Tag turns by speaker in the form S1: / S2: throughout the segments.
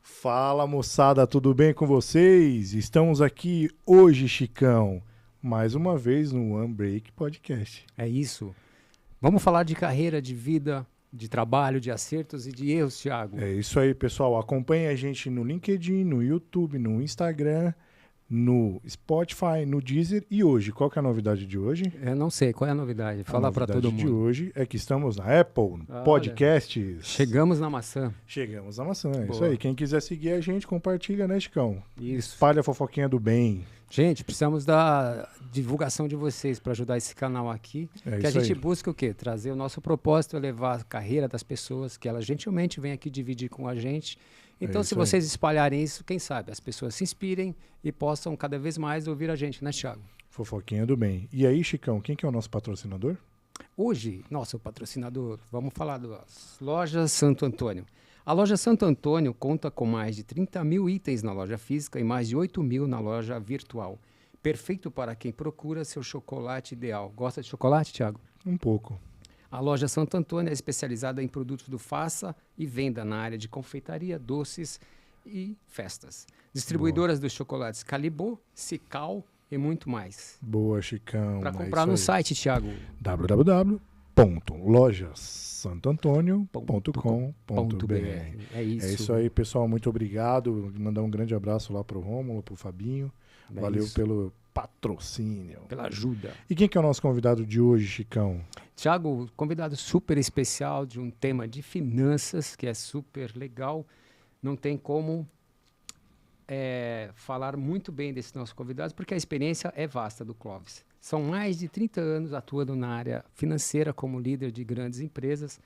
S1: Fala, moçada, tudo bem com vocês? Estamos aqui hoje, Chicão, mais uma vez no One Break Podcast.
S2: É isso. Vamos falar de carreira, de vida, de trabalho, de acertos e de erros, Thiago.
S1: É isso aí, pessoal. Acompanhe a gente no LinkedIn, no YouTube, no Instagram, no Spotify, no Deezer. E hoje, qual que é a novidade de hoje?
S2: Eu não sei, qual é a novidade? Fala para todo
S1: A novidade de
S2: mundo.
S1: hoje é que estamos na Apple Podcasts.
S2: Chegamos na maçã.
S1: Chegamos na maçã, é isso
S2: Boa.
S1: aí. Quem quiser seguir a gente, compartilha, né, Chicão?
S2: Isso.
S1: Espalha a fofoquinha do bem.
S2: Gente, precisamos da divulgação de vocês para ajudar esse canal aqui.
S1: É
S2: Que a
S1: isso
S2: gente
S1: aí.
S2: busca o quê? Trazer o nosso propósito, é levar a carreira das pessoas, que elas gentilmente vêm aqui dividir com a gente. Então,
S1: isso
S2: se vocês espalharem isso, quem sabe as pessoas se inspirem e possam cada vez mais ouvir a gente, né, Thiago?
S1: Fofoquinha do bem. E aí, Chicão, quem que é o nosso patrocinador?
S2: Hoje, nosso patrocinador, vamos falar das lojas Santo Antônio. A loja Santo Antônio conta com mais de 30 mil itens na loja física e mais de 8 mil na loja virtual. Perfeito para quem procura seu chocolate ideal. Gosta de chocolate, Thiago?
S1: Um pouco.
S2: A loja Santo Antônio é especializada em produtos do faça e venda na área de confeitaria, doces e festas. Distribuidoras dos chocolates Calibô, Cical e muito mais.
S1: Boa, Chicão.
S2: Para
S1: é
S2: comprar
S1: isso
S2: no
S1: aí.
S2: site, Thiago.
S1: www.lojasantoantonio.com.br.
S2: É isso.
S1: É isso aí, pessoal. Muito obrigado. Mandar um grande abraço lá pro Rômulo, pro Fabinho.
S2: É
S1: Valeu
S2: isso.
S1: pelo patrocínio.
S2: Pela ajuda.
S1: E quem que é o nosso convidado de hoje, Chicão?
S2: Thiago, convidado super especial de um tema de finanças, que é super legal. Não tem como falar muito bem desses nossos convidados, porque a experiência é vasta do Clóvis. São mais de 30 anos atuando na área financeira como líder de grandes empresas,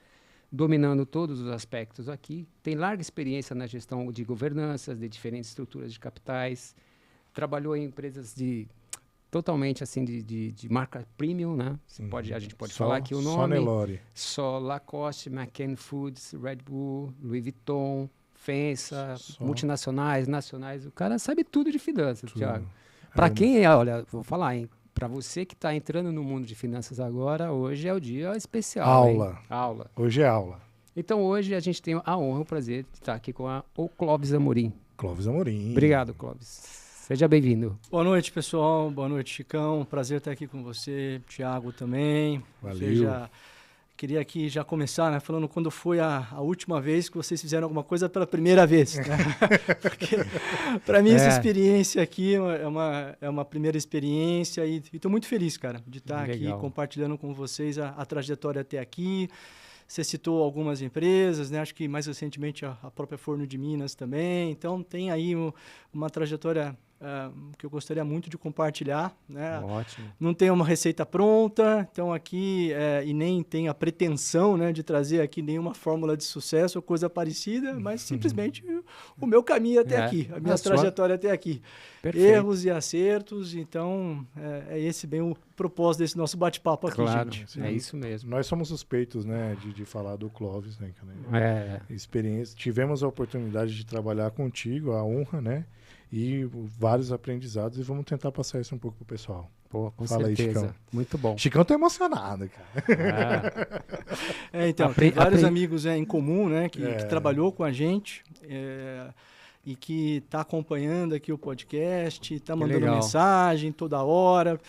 S2: dominando todos os aspectos aqui. Tem larga experiência na gestão de governanças, de diferentes estruturas de capitais. Trabalhou em empresas totalmente assim de marca premium, né? A gente pode falar aqui o
S1: Só
S2: nome.
S1: Nelore.
S2: Só Lacoste, McCann Foods, Red Bull, Louis Vuitton, Fensa,
S1: Só.
S2: multinacionais, nacionais. O cara sabe tudo de finanças,
S1: Tudo.
S2: Thiago.
S1: É,
S2: Para quem olha, vou falar, hein? Para você que está entrando no mundo de finanças agora, hoje é o dia especial.
S1: Aula.
S2: Hein? Aula.
S1: Hoje é aula.
S2: Então hoje a gente tem a honra, o prazer de estar aqui com o Clóvis Amorim.
S1: Clóvis Amorim.
S2: Obrigado, Clóvis. Seja bem-vindo.
S3: Boa noite, pessoal. Boa noite, Chicão. Prazer estar aqui com você, Thiago também.
S1: Valeu.
S3: Queria aqui já começar, né, falando quando foi a última vez que vocês fizeram alguma coisa pela primeira vez. Né? Porque, para mim, essa experiência aqui é uma primeira experiência e estou muito feliz, cara, de estar aqui compartilhando com vocês a trajetória até aqui. Você citou algumas empresas, né? Acho que mais recentemente a própria Forno de Minas também. Então, tem aí uma trajetória que eu gostaria muito de compartilhar. Né?
S2: Ótimo.
S3: Não tem uma receita pronta, então aqui, e nem tem a pretensão, né, de trazer aqui nenhuma fórmula de sucesso ou coisa parecida, mas simplesmente o meu caminho até aqui, a minha trajetória até aqui.
S2: Perfeito.
S3: Erros e acertos, então é esse bem o propósito desse nosso bate-papo aqui,
S2: Claro,
S3: gente.
S2: é isso mesmo.
S1: Nós somos suspeitos, né, de falar do Clóvis, né, cara? Experiência. Tivemos a oportunidade de trabalhar contigo, a honra, né? E vários aprendizados, e vamos tentar passar isso um pouco pro pessoal.
S2: Pô, com
S1: Fala
S2: certeza.
S1: aí, Chicão.
S2: Muito bom.
S1: Chicão tá emocionado, cara.
S3: Então, tem vários amigos em comum, né, que trabalhou com a gente e que está acompanhando aqui o podcast, está mandando mensagem toda hora.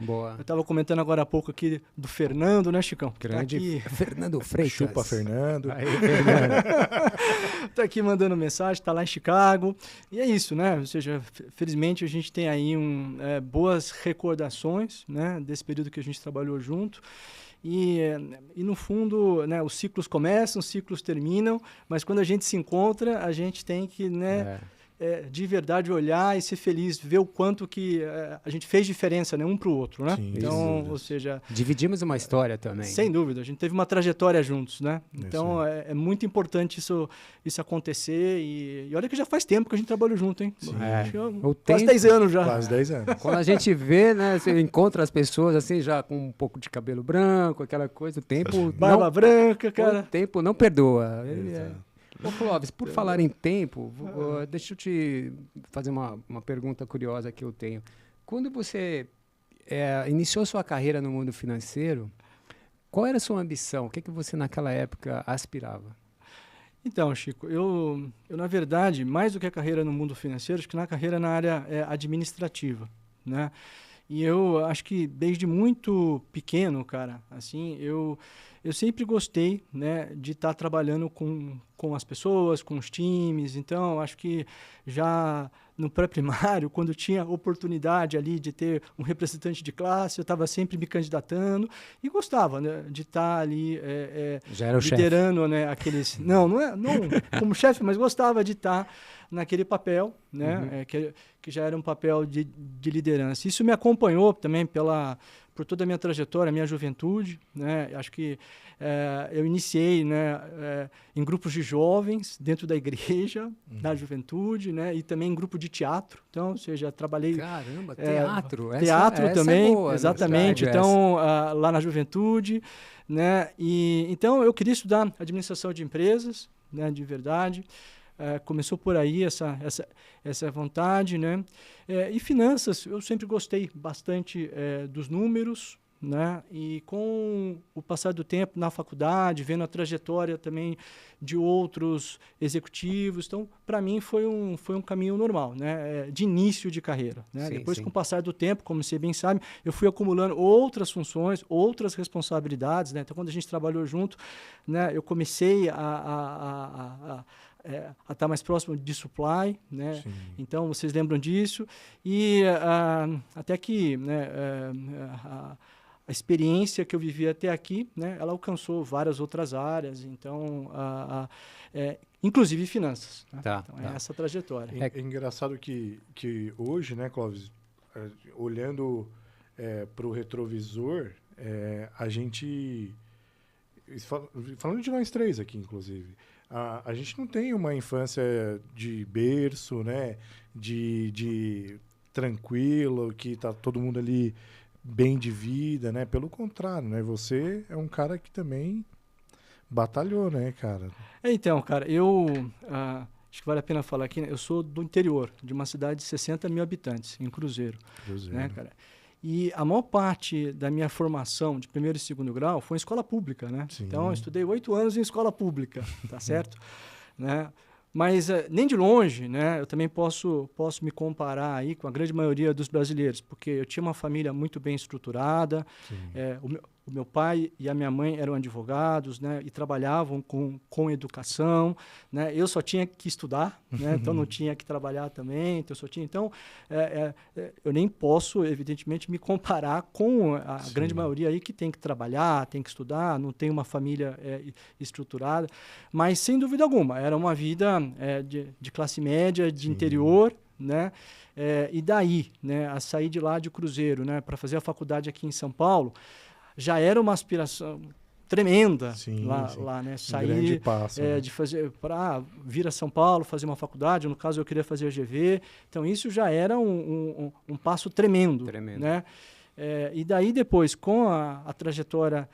S1: Boa.
S3: Eu estava comentando agora há pouco aqui do Fernando, né, Chicão?
S2: Grande
S3: tá aqui.
S2: Fernando Freitas.
S1: Chupa, Fernando.
S2: Aí, Fernando.
S3: Tá aqui mandando mensagem, tá lá em Chicago. E é isso, né? Ou seja, felizmente a gente tem aí boas recordações, né, desse período que a gente trabalhou junto. E no fundo, né, os ciclos começam, os ciclos terminam, mas quando a gente se encontra, a gente tem que, né, de verdade olhar e ser feliz, ver o quanto que a gente fez diferença, né, um para o outro, né?
S1: Sim,
S3: então, ou seja...
S2: Dividimos uma história também.
S3: Sem dúvida, a gente teve uma trajetória juntos, né? Então, é muito importante isso acontecer e olha que já faz tempo que a gente trabalha junto, hein? Quase 10 anos já.
S1: Quase 10 anos.
S2: Quando a gente vê, né, você encontra as pessoas assim, já com um pouco de cabelo branco, aquela coisa, o tempo...
S3: Barba branca, cara.
S2: O tempo não perdoa. Ô, Clóvis, por falar em tempo, deixa eu te fazer uma pergunta curiosa que eu tenho. Quando você iniciou sua carreira no mundo financeiro, qual era a sua ambição? O que você naquela época aspirava?
S3: Então, Chico, eu na verdade, mais do que a carreira no mundo financeiro, acho que na carreira na área administrativa, né? E eu acho que desde muito pequeno, cara, assim, eu sempre gostei, né, de estar trabalhando com as pessoas, com os times. Então, acho que já no pré-primário, quando tinha oportunidade ali de ter um representante de classe, eu estava sempre me candidatando e gostava, né, de estar ali
S2: já era o
S3: liderando,
S2: chefe.
S3: né, aqueles... Não como chefe, mas gostava de estar naquele papel, né, que já era um papel de liderança. Isso me acompanhou também por toda a minha trajetória, a minha juventude, né? Acho que eu iniciei, né, em grupos de jovens dentro da igreja, da juventude, né, e também em grupo de teatro. Então, ou seja, trabalhei...
S2: Caramba, teatro!
S3: Teatro também,
S2: é boa,
S3: exatamente. Então, lá na juventude, né? E então eu queria estudar administração de empresas, né, de verdade. Começou por aí essa vontade, né? E finanças, eu sempre gostei bastante dos números, né? E com o passar do tempo na faculdade, vendo a trajetória também de outros executivos, então para mim foi um caminho normal, né? De início de carreira, né?
S2: Sim,
S3: Depois,
S2: sim.
S3: com o passar do tempo, como você bem sabe, eu fui acumulando outras funções, outras responsabilidades, né? Então, quando a gente trabalhou junto, né? Eu comecei a estar mais próximo de supply, né?
S1: Sim.
S3: Então, vocês lembram disso. E até que, né, a experiência que eu vivi até aqui, né, ela alcançou várias outras áreas, então, inclusive finanças. Né?
S2: Tá,
S3: então, é essa a trajetória.
S1: É engraçado que hoje, né, Clóvis, olhando para o retrovisor, a gente... Falando de nós três aqui, inclusive, a gente não tem uma infância de berço, né? De tranquilo, que tá todo mundo ali bem de vida, né? Pelo contrário, né? Você é um cara que também batalhou, né, cara?
S3: Então, cara, acho que vale a pena falar aqui, né? Eu sou do interior, de uma cidade de 60 mil habitantes, em Cruzeiro. Né, cara? E a maior parte da minha formação de primeiro e segundo grau foi em escola pública, né?
S1: Sim.
S3: Então, eu estudei 8 anos em escola pública, tá certo? Né? Mas nem de longe, né? Eu também posso me comparar aí com a grande maioria dos brasileiros, porque eu tinha uma família muito bem estruturada, o meu pai e a minha mãe eram advogados, né? E trabalhavam com educação, né? Eu só tinha que estudar, né? Então não tinha que trabalhar também, então eu nem posso, evidentemente, me comparar com a grande maioria aí que tem que trabalhar, tem que estudar, não tem uma família estruturada, mas sem dúvida alguma, era uma vida de classe média, de interior, né? E daí, né, a sair de lá de Cruzeiro, né, para fazer a faculdade aqui em São Paulo, já era uma aspiração tremenda lá, né? Sair
S1: passo,
S3: de fazer para vir a São Paulo, fazer uma faculdade. No caso, eu queria fazer a GV. Então, isso já era um passo tremendo. Né? E daí, depois, com a trajetória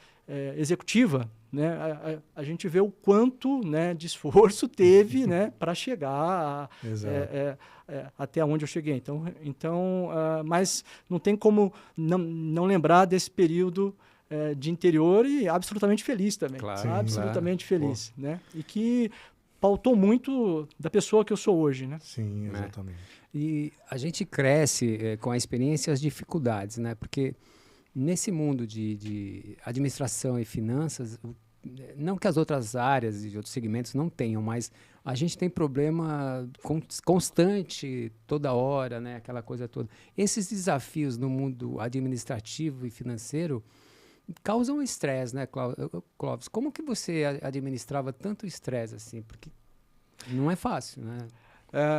S3: executiva, né, a gente vê o quanto, né, de esforço teve, né, para chegar até onde eu cheguei. Então, mas não tem como não lembrar desse período de interior e absolutamente feliz também.
S2: Claro,
S3: absolutamente feliz. Né? E que pautou muito da pessoa que eu sou hoje. Né?
S1: Sim, exatamente.
S2: E a gente cresce com a experiência e as dificuldades, né? Porque nesse mundo de administração e finanças, não que as outras áreas e outros segmentos não tenham, mas a gente tem problema constante, toda hora, né? Aquela coisa toda. Esses desafios no mundo administrativo e financeiro causam estresse, né, Clóvis? Como que você administrava tanto estresse assim? Porque não é fácil, né?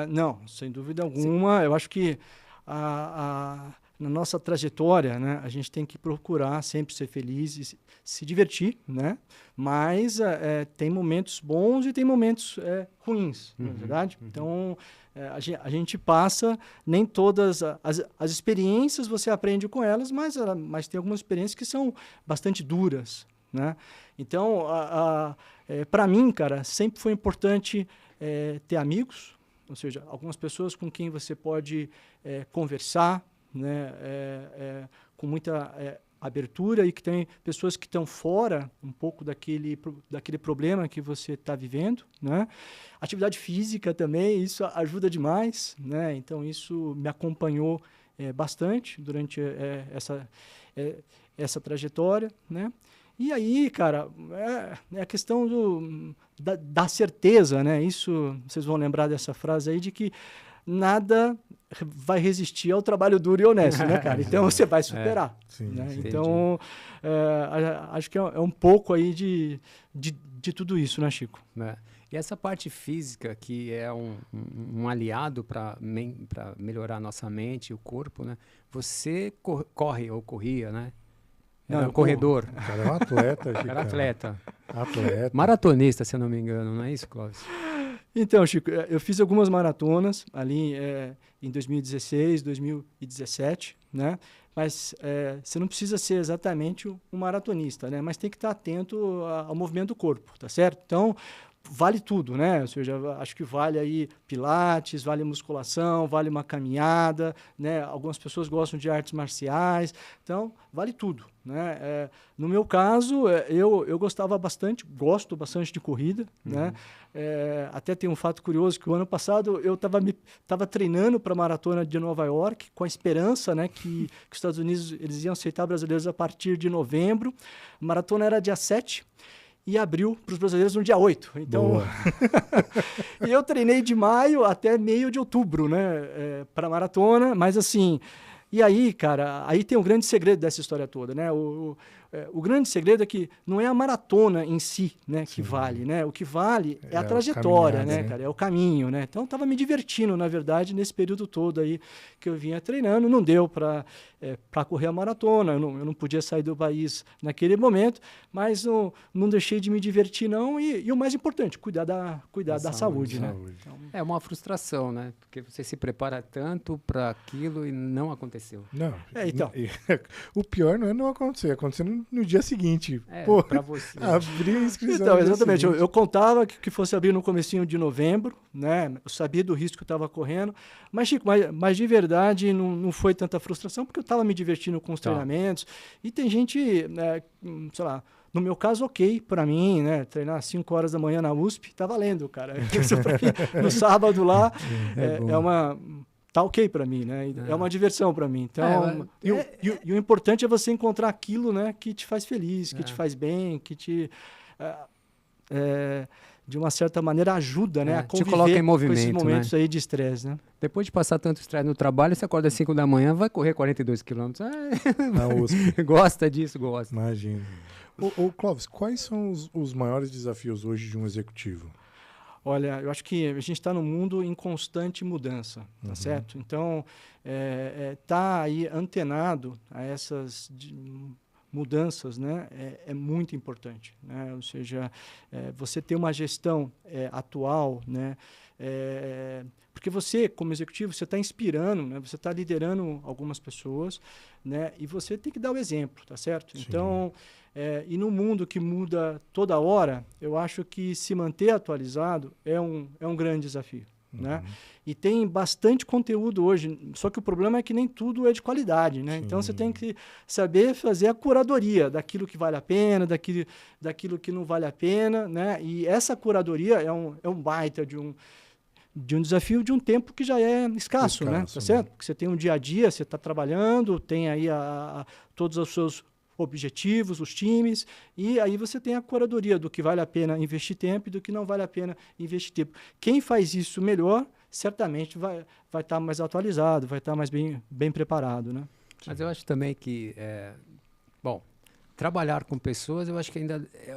S3: Não, sem dúvida alguma. Sim. Eu acho que na nossa trajetória, né, a gente tem que procurar sempre ser feliz e se divertir, né? Mas tem momentos bons e tem momentos ruins, não é verdade? Então, a gente passa, nem todas as experiências você aprende com elas, mas tem algumas experiências que são bastante duras, né? Então, para mim, cara, sempre foi importante ter amigos, ou seja, algumas pessoas com quem você pode conversar, né, com muita abertura e que tem pessoas que estão fora um pouco daquele problema que você está vivendo, né? Atividade física também, isso ajuda demais, né? Então, isso me acompanhou bastante durante essa trajetória, né? E aí, cara, é a questão da certeza, né? Isso, vocês vão lembrar dessa frase aí de que nada vai resistir ao trabalho duro e honesto, né, cara? Então, você vai superar.
S1: Sim,
S3: né?
S1: sim.
S3: Então, acho que é um pouco aí de tudo isso, né, Chico?
S2: E essa parte física, que é um aliado para melhorar a nossa mente e o corpo, né? Você corre ou corria, né? Era um corredor.
S1: O cara é um atleta.
S2: Era atleta.
S1: Atleta.
S2: Maratonista, se eu não me engano, não é isso, Clóvis?
S3: Então, Chico, eu fiz algumas maratonas ali em 2016, 2017, né? Mas você não precisa ser exatamente um maratonista, né? Mas tem que estar atento ao movimento do corpo, tá certo? Então, vale tudo, né? Ou seja, acho que vale aí pilates, vale musculação, vale uma caminhada, né? Algumas pessoas gostam de artes marciais, então vale tudo, né? No meu caso, eu gosto bastante de corrida, né? Até tem um fato curioso que o ano passado eu estava treinando para a maratona de Nova York com a esperança, né, que os Estados Unidos eles iam aceitar brasileiros a partir de novembro. A maratona era dia 7. E abriu para os brasileiros no dia 8. Então, e eu treinei de maio até meio de outubro, né, para a maratona, mas assim, e aí, cara, aí tem um grande segredo dessa história toda, né? O grande segredo é que não é a maratona em si, né, que vale, né? O que vale é a trajetória, né, cara? É o caminho, né? Então, eu estava me divertindo, na verdade, nesse período todo aí que eu vinha treinando. Não deu para correr a maratona, eu não podia sair do país naquele momento, mas não deixei de me divertir, não. E o mais importante, cuidar da saúde, né?
S2: Então, é uma frustração, né? Porque você se prepara tanto para aquilo e não aconteceu.
S1: Não.
S3: Então.
S1: O pior não é não acontecer, acontecendo no dia seguinte.
S2: Para você.
S1: Abrir a inscrição.
S3: Então, exatamente. Eu contava que fosse abrir no comecinho de novembro, né? Eu sabia do risco que eu estava correndo. Mas, Chico, mas de verdade não foi tanta frustração, porque eu estava me divertindo com os treinamentos. E tem gente, sei lá, no meu caso, ok, para mim, né? Treinar às 5 horas da manhã na USP, tá valendo, cara. Isso pra mim, no sábado lá, tá ok para mim, né? É uma diversão para mim. Então, e o importante é você encontrar aquilo, né, que te faz feliz, que te faz bem, que te de uma certa maneira ajuda, né, a conviver
S2: te coloca em movimento,
S3: com esses momentos,
S2: né,
S3: aí de estresse, né?
S2: Depois de passar tanto estresse no trabalho, você acorda às 5 da manhã, vai correr 42 quilômetros.
S1: Na USP.
S2: Gosta disso, gosta.
S1: Imagina. Ô Clóvis, quais são os maiores desafios hoje de um executivo?
S3: Olha, eu acho que a gente está num mundo em constante mudança, tá certo? Então, tá aí antenado a essas mudanças, né, é muito importante, né? Ou seja, você ter uma gestão atual, né, porque você, como executivo, você está inspirando, né, você está liderando algumas pessoas, né, e você tem que dar o exemplo, tá certo? Sim. Então, e no mundo que muda toda hora, eu acho que se manter atualizado é um grande desafio. Né? E tem bastante conteúdo hoje, só que o problema é que nem tudo é de qualidade, né? Então você tem que saber fazer a curadoria daquilo que vale a pena, daquilo que não vale a pena, né? E essa curadoria é um baita de um desafio de um tempo que já é escasso, né? Tá certo? Porque você tem um dia a dia, você está trabalhando, tem aí todos os seus objetivos, os times, e aí você tem a curadoria do que vale a pena investir tempo e do que não vale a pena investir tempo. Quem faz isso melhor, certamente vai estar mais atualizado, vai estar mais bem preparado, né?
S2: Mas eu acho também que, trabalhar com pessoas, eu acho que ainda é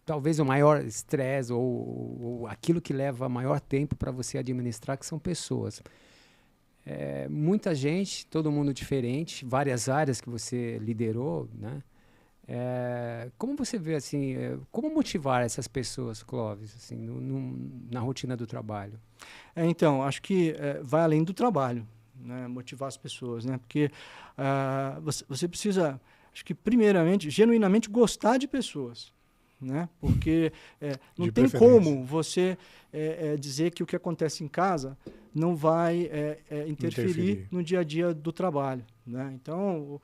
S2: talvez o maior estresse ou aquilo que leva maior tempo para você administrar, que são pessoas. Muita gente, todo mundo diferente, várias áreas que você liderou, né? Como você vê, assim, como motivar essas pessoas, Clóvis, assim, na rotina do trabalho?
S3: Então, acho que vai além do trabalho, né? Motivar as pessoas, né? Porque você precisa, acho que primeiramente, genuinamente gostar de pessoas, né? Porque não tem como você dizer que o que acontece em casa não vai interferir no dia a dia do trabalho, né? Então,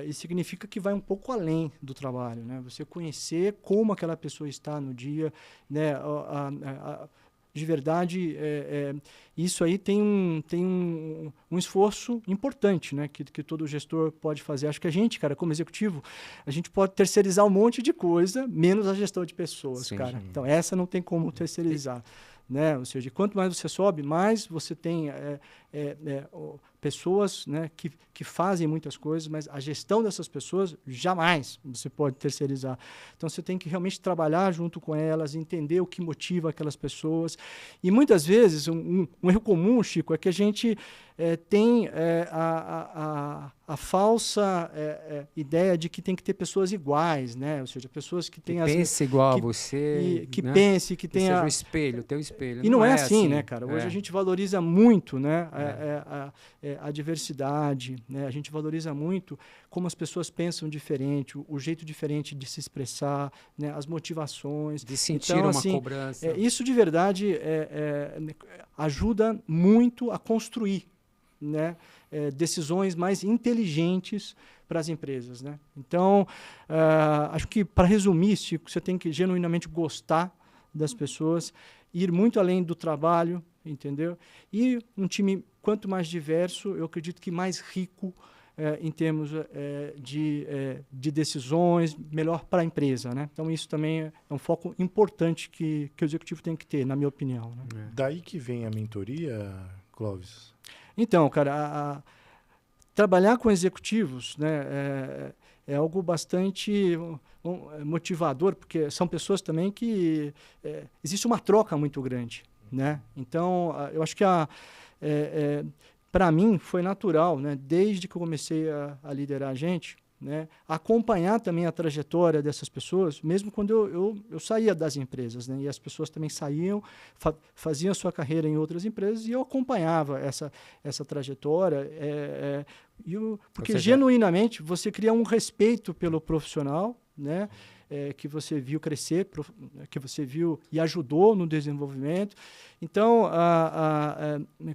S3: isso significa que vai um pouco além do trabalho, né? Você conhecer como aquela pessoa está no dia, né? De verdade, isso aí tem um esforço importante, né, que todo gestor pode fazer. Acho que a gente, cara, como executivo, a gente pode terceirizar um monte de coisa, menos a gestão de pessoas, sim, cara. Sim. Então, essa não tem como terceirizar, né? Ou seja, quanto mais você sobe, mais você tem pessoas, né, que fazem muitas coisas, mas a gestão dessas pessoas jamais você pode terceirizar. Então, você tem que realmente trabalhar junto com elas, entender o que motiva aquelas pessoas. E, muitas vezes, um erro comum, Chico, é que a gente tem a falsa ideia de que tem que ter pessoas iguais, né? Ou seja, pessoas que têm...
S2: pense igual a você.
S3: Que
S2: né?
S3: pense, que tenha...
S2: seja o espelho, teu espelho.
S3: E não é assim, né, cara? Hoje a gente valoriza muito, né, a diversidade, né? A gente valoriza muito como as pessoas pensam diferente, o jeito diferente de se expressar, né? As motivações.
S2: De sentir uma cobrança.
S3: Isso de verdade ajuda muito a construir, né, decisões mais inteligentes para as empresas, né? Então, acho que, para resumir, Chico, você tem que genuinamente gostar das pessoas, ir muito além do trabalho, entendeu? E um time, quanto mais diverso, eu acredito que mais rico em termos de decisões, melhor para a empresa, né? Então, isso também é um foco importante que o executivo tem que ter, na minha opinião, né?
S1: Daí que vem a mentoria, Clóvis?
S3: Então, cara, trabalhar com executivos, né, é algo bastante motivador, porque são pessoas também que existe uma troca muito grande, né? Então, eu acho que para mim foi natural, né, desde que eu comecei a liderar a gente, né, acompanhar também a trajetória dessas pessoas, mesmo quando eu saía das empresas, né, e as pessoas também saíam, faziam a sua carreira em outras empresas, e eu acompanhava essa trajetória, porque genuinamente você cria um respeito pelo profissional, né, que você viu crescer, que você viu e ajudou no desenvolvimento. Então,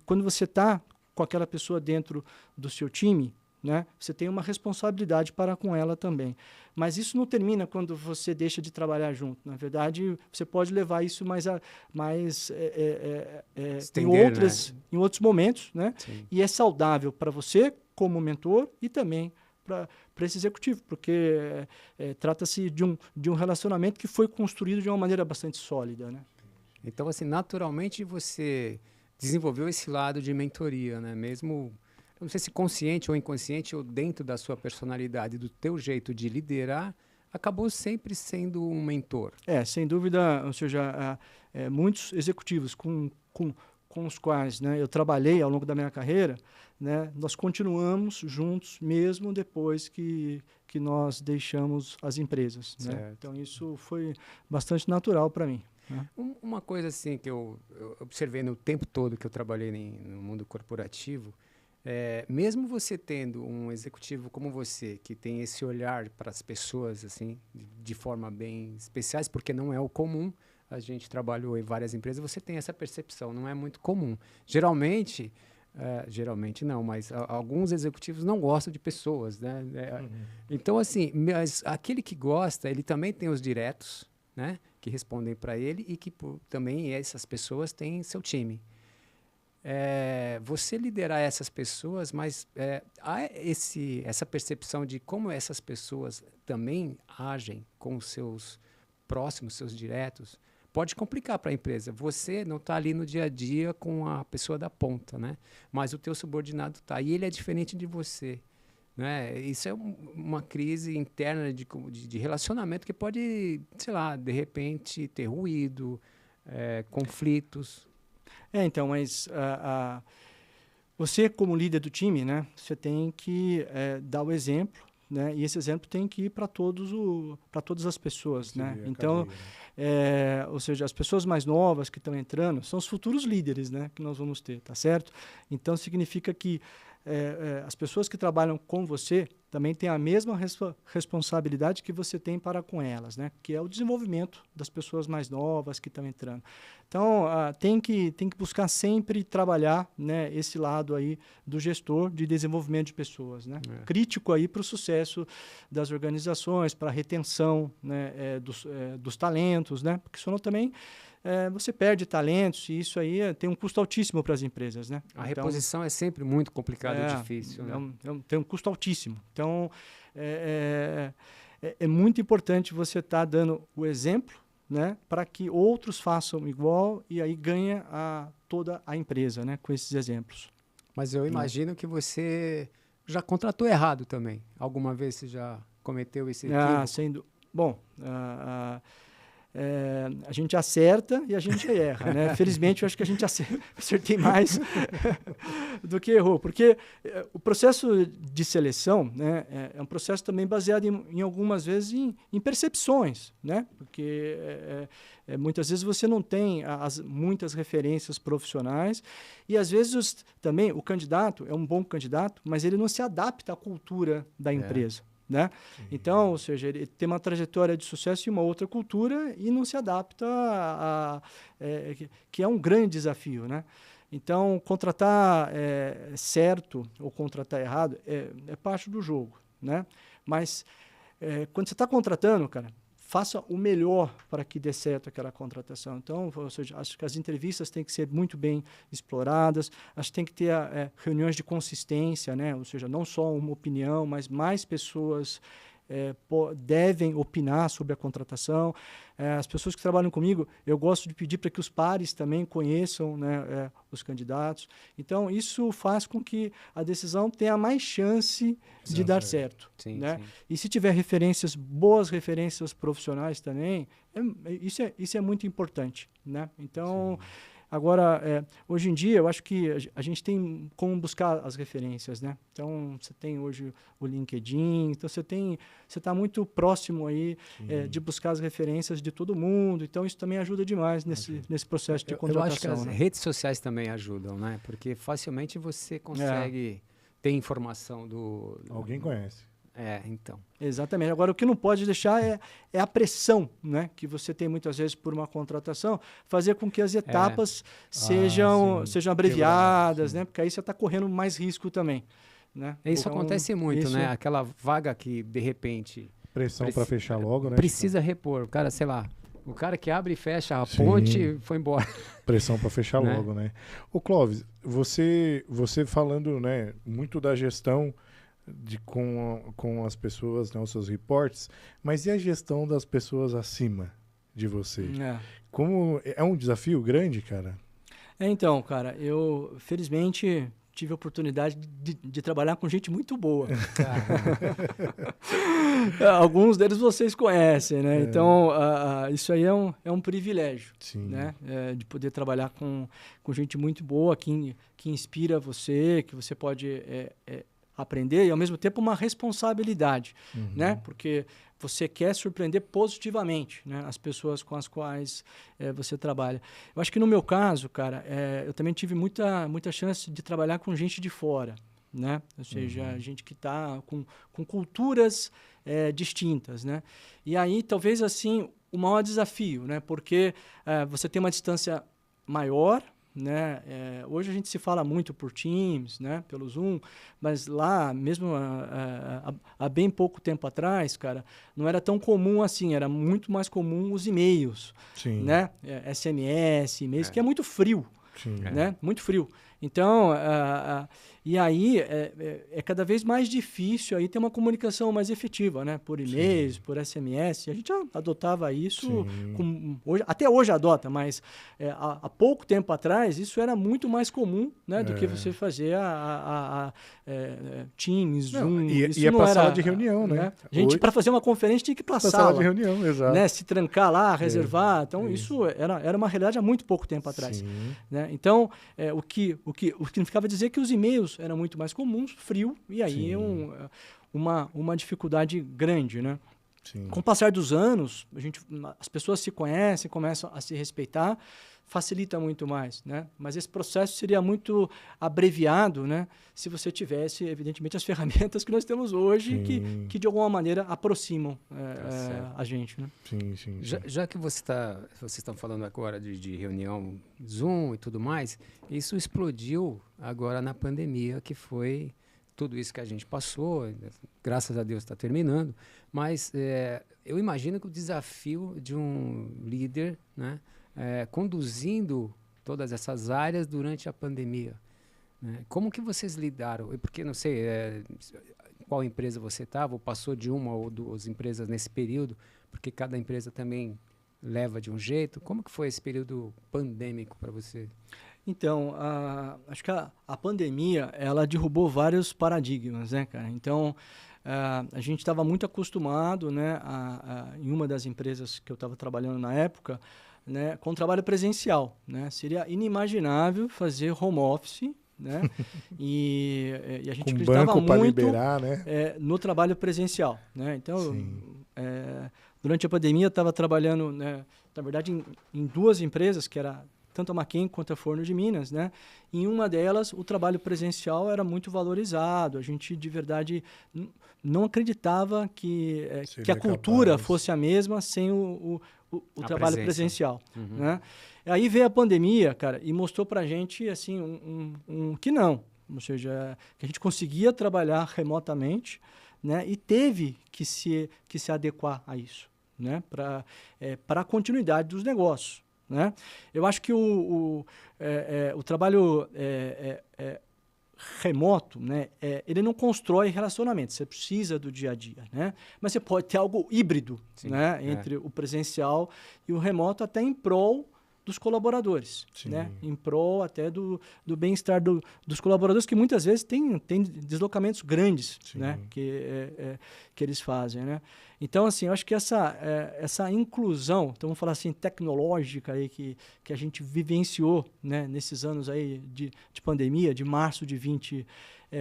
S3: quando você está com aquela pessoa dentro do seu time, né, você tem uma responsabilidade para com ela também. Mas isso não termina quando você deixa de trabalhar junto. Na verdade, você pode levar isso em outros momentos, né? Sim. E é saudável para você como mentor e também para esse executivo, porque trata-se de um relacionamento que foi construído de uma maneira bastante sólida, né?
S2: Então, assim, naturalmente você desenvolveu esse lado de mentoria, né? Mesmo, não sei se consciente ou inconsciente, ou dentro da sua personalidade, do teu jeito de liderar, acabou sempre sendo um mentor.
S3: Sem dúvida, ou seja, muitos executivos com os quais, né, eu trabalhei ao longo da minha carreira, né, nós continuamos juntos mesmo depois que nós deixamos as empresas, né? Então, isso foi bastante natural para mim.
S2: Uma coisa assim que eu observei no tempo todo que eu trabalhei no mundo corporativo, mesmo você tendo um executivo como você, que tem esse olhar para as pessoas assim, de forma bem especiais, porque não é o comum, a gente trabalhou em várias empresas, você tem essa percepção, não é muito comum. Geralmente não, mas alguns executivos não gostam de pessoas, né? Então, assim, mas aquele que gosta, ele também tem os diretos, né, que respondem para ele e que também essas pessoas têm seu time. Você liderar essas pessoas, mas há essa percepção de como essas pessoas também agem com os seus próximos, seus diretos, pode complicar para a empresa. Você não está ali no dia a dia com a pessoa da ponta, né? Mas o teu subordinado está. E ele é diferente de você. Né? Isso é uma crise interna de relacionamento que pode, sei lá, de repente ter ruído, conflitos.
S3: Então, mas você, como líder do time, né, você tem que dar o exemplo, né, e esse exemplo tem que ir para todas as pessoas. Né? Então, ou seja, as pessoas mais novas que estão entrando são os futuros líderes, né, que nós vamos ter, tá certo? Então, significa que as pessoas que trabalham com você, também têm a mesma responsabilidade que você tem para com elas, né? Que é o desenvolvimento das pessoas mais novas que estão entrando. Então, tem que buscar sempre trabalhar, né, esse lado aí do gestor de desenvolvimento de pessoas, né? Crítico aí para o sucesso das organizações, para a retenção, né, dos talentos, né? Porque senão também você perde talentos e isso aí tem um custo altíssimo para as empresas, né?
S2: A reposição é sempre muito complicada e difícil, né?
S3: Tem um custo altíssimo. Então, é muito importante você estar dando o exemplo, né, para que outros façam igual e aí ganha toda a empresa, né, com esses exemplos.
S2: Mas eu imagino que você já contratou errado também. Alguma vez você já cometeu esse equívoco?
S3: Bom, a gente acerta e a gente erra, né? Felizmente, eu acho que a gente acertei mais do que errou, porque o processo de seleção, né, é um processo também baseado em algumas vezes em percepções, né? Porque muitas vezes você não tem muitas referências profissionais e às vezes também o candidato é um bom candidato, mas ele não se adapta à cultura da empresa. Né? Então, ou seja, ele tem uma trajetória de sucesso em uma outra cultura e não se adapta que é um grande desafio, né? Então, contratar certo ou contratar errado é parte do jogo, né? Mas quando você está contratando, cara, faça o melhor para que dê certo aquela contratação. Então, ou seja, acho que as entrevistas têm que ser muito bem exploradas, acho que tem que ter reuniões de consistência, né? Ou seja, não só uma opinião, mas mais pessoas devem opinar sobre a contratação. As pessoas que trabalham comigo, eu gosto de pedir para que os pares também conheçam, né, os candidatos. Então, isso faz com que a decisão tenha mais chance de dar certo.
S2: Sim,
S3: né?
S2: Sim.
S3: E se tiver boas referências profissionais também, isso é muito importante. Né? Então, agora, hoje em dia, eu acho que a gente tem como buscar as referências, né? Então, você tem hoje o LinkedIn, então você está muito próximo aí de buscar as referências de todo mundo, então isso também ajuda demais nesse processo de contratação.
S2: Eu acho que as redes sociais também ajudam, né? Porque facilmente você consegue ter informação
S1: Alguém conhece.
S2: Então.
S3: Exatamente. Agora, o que não pode deixar é a pressão, né, que você tem muitas vezes por uma contratação, fazer com que as etapas sejam abreviadas, né, porque aí você está correndo mais risco também. Né?
S2: Isso acontece muito, né? Aquela vaga que, de repente...
S1: Pressão para fechar logo, né?
S2: Precisa repor. O cara, sei lá, o cara que abre e fecha a ponte foi embora.
S1: Pressão para fechar logo, né? Ô, Clóvis, você falando, né, muito da gestão com as pessoas, né, os seus reportes, mas e a gestão das pessoas acima de você? Como é um desafio grande, cara?
S3: Então, cara, eu felizmente tive a oportunidade de trabalhar com gente muito boa. Alguns deles vocês conhecem, né? Então, isso aí é um privilégio, né? De poder trabalhar com gente muito boa, que inspira você, que você pode aprender e, ao mesmo tempo, uma responsabilidade, né? Porque você quer surpreender positivamente, né, as pessoas com as quais você trabalha. Eu acho que no meu caso, cara, eu também tive muita chance de trabalhar com gente de fora, né? Ou seja, gente que está com culturas distintas, né? E aí, talvez, assim, o maior desafio, né? Porque você tem uma distância maior, né? Hoje a gente se fala muito por Teams, né? Pelo Zoom, mas lá, mesmo há bem pouco tempo atrás, cara, não era tão comum assim, era muito mais comum os e-mails, né? SMS, e-mails, que é muito frio, né? Muito frio. Então, e aí é cada vez mais difícil aí ter uma comunicação mais efetiva, né? Por e-mails, por SMS. A gente já adotava isso, até hoje adota, mas há pouco tempo atrás isso era muito mais comum, né? Do que você fazer Teams, Zoom.
S1: E para sala de reunião, né?
S3: A gente, para fazer uma conferência, tinha que ir para a sala
S1: de reunião, exato.
S3: Né? Se trancar lá, reservar. Então, isso era uma realidade há muito pouco tempo atrás. Né? Então, o que significava dizer que os e-mails eram muito mais comuns, frio, e aí uma dificuldade grande, né? Com o passar dos anos, as pessoas se conhecem, começam a se respeitar, facilita muito mais, né? Mas esse processo seria muito abreviado, né? Se você tivesse, evidentemente, as ferramentas que nós temos hoje, que de alguma maneira aproximam a gente, né?
S2: Sim. Já que vocês estão falando agora de reunião Zoom e tudo mais, isso explodiu agora na pandemia, que foi tudo isso que a gente passou, graças a Deus está terminando, mas eu imagino que o desafio de um líder, né? Conduzindo todas essas áreas durante a pandemia, né? Como que vocês lidaram? Porque não sei qual empresa você estava, ou passou de uma ou duas empresas nesse período, porque cada empresa também leva de um jeito. Como que foi esse período pandêmico para você?
S3: Então, acho que a pandemia, ela derrubou vários paradigmas, né, cara? Então, a gente estava muito acostumado, né, em uma das empresas que eu estava trabalhando na época, né, com trabalho presencial, né? Seria inimaginável fazer home office, né? e a gente acreditava muito
S1: liberar, né?
S3: No trabalho presencial, né? Então, durante a pandemia, eu estava trabalhando, né, na verdade, em duas empresas, que era tanto a Maquin quanto a Forno de Minas, né? Em uma delas, o trabalho presencial era muito valorizado. A gente, de verdade, não acreditava que a cultura fosse a mesma sem o trabalho presencial. Né? Aí veio a pandemia, cara, e mostrou pra gente, assim, que não. Ou seja, que a gente conseguia trabalhar remotamente, né? E teve que se adequar a isso, né? Para a continuidade dos negócios. Né? Eu acho que o trabalho remoto, né, ele não constrói relacionamento, você precisa do dia a dia, né? Mas você pode ter algo híbrido, né, entre o presencial e o remoto, até em prol dos colaboradores, né? Em prol até do bem-estar dos colaboradores, que muitas vezes tem deslocamentos grandes, né, que eles fazem, né? Então, assim, eu acho que essa inclusão, então vamos falar assim, tecnológica aí que a gente vivenciou, né, nesses anos aí de pandemia, de março de 20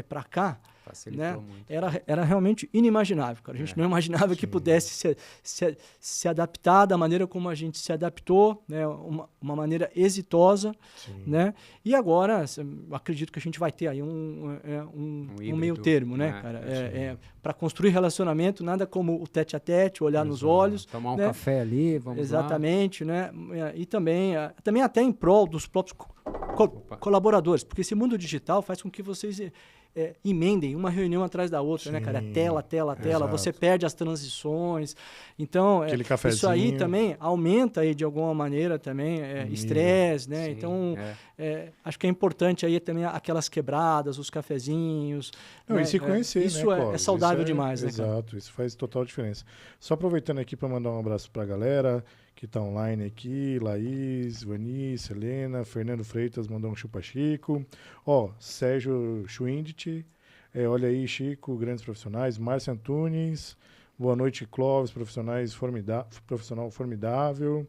S3: para cá, facilitou, né, muito. Era realmente inimaginável, cara. A gente não imaginava que pudesse se adaptar da maneira como a gente se adaptou, né, uma maneira exitosa, né? E agora, acredito que a gente vai ter aí um meio termo, né, cara? Para construir relacionamento, nada como o tete-a-tete, olhar nos olhos.
S2: Tomar um café ali, vamos
S3: exatamente, lá. Né? E também até em prol dos próprios colaboradores, porque esse mundo digital faz com que vocês emendem uma reunião atrás da outra, né, cara? Tela, exato. Você perde as transições. Então, isso aí também aumenta aí de alguma maneira também estresse, né? Sim, então, acho que é importante aí também aquelas quebradas, os cafezinhos.
S1: Não,
S3: né?
S1: E se conhecer,
S3: isso
S1: né,
S3: é saudável demais, né, cara?
S1: Exato, isso faz total diferença. Só aproveitando aqui para mandar um abraço para a galera que está online aqui, Laís, Vanice, Helena, Fernando Freitas mandou um chupa Chico, Sérgio Schwindt, olha aí, Chico, grandes profissionais, Márcia Antunes, boa noite, Clóvis, profissional formidável,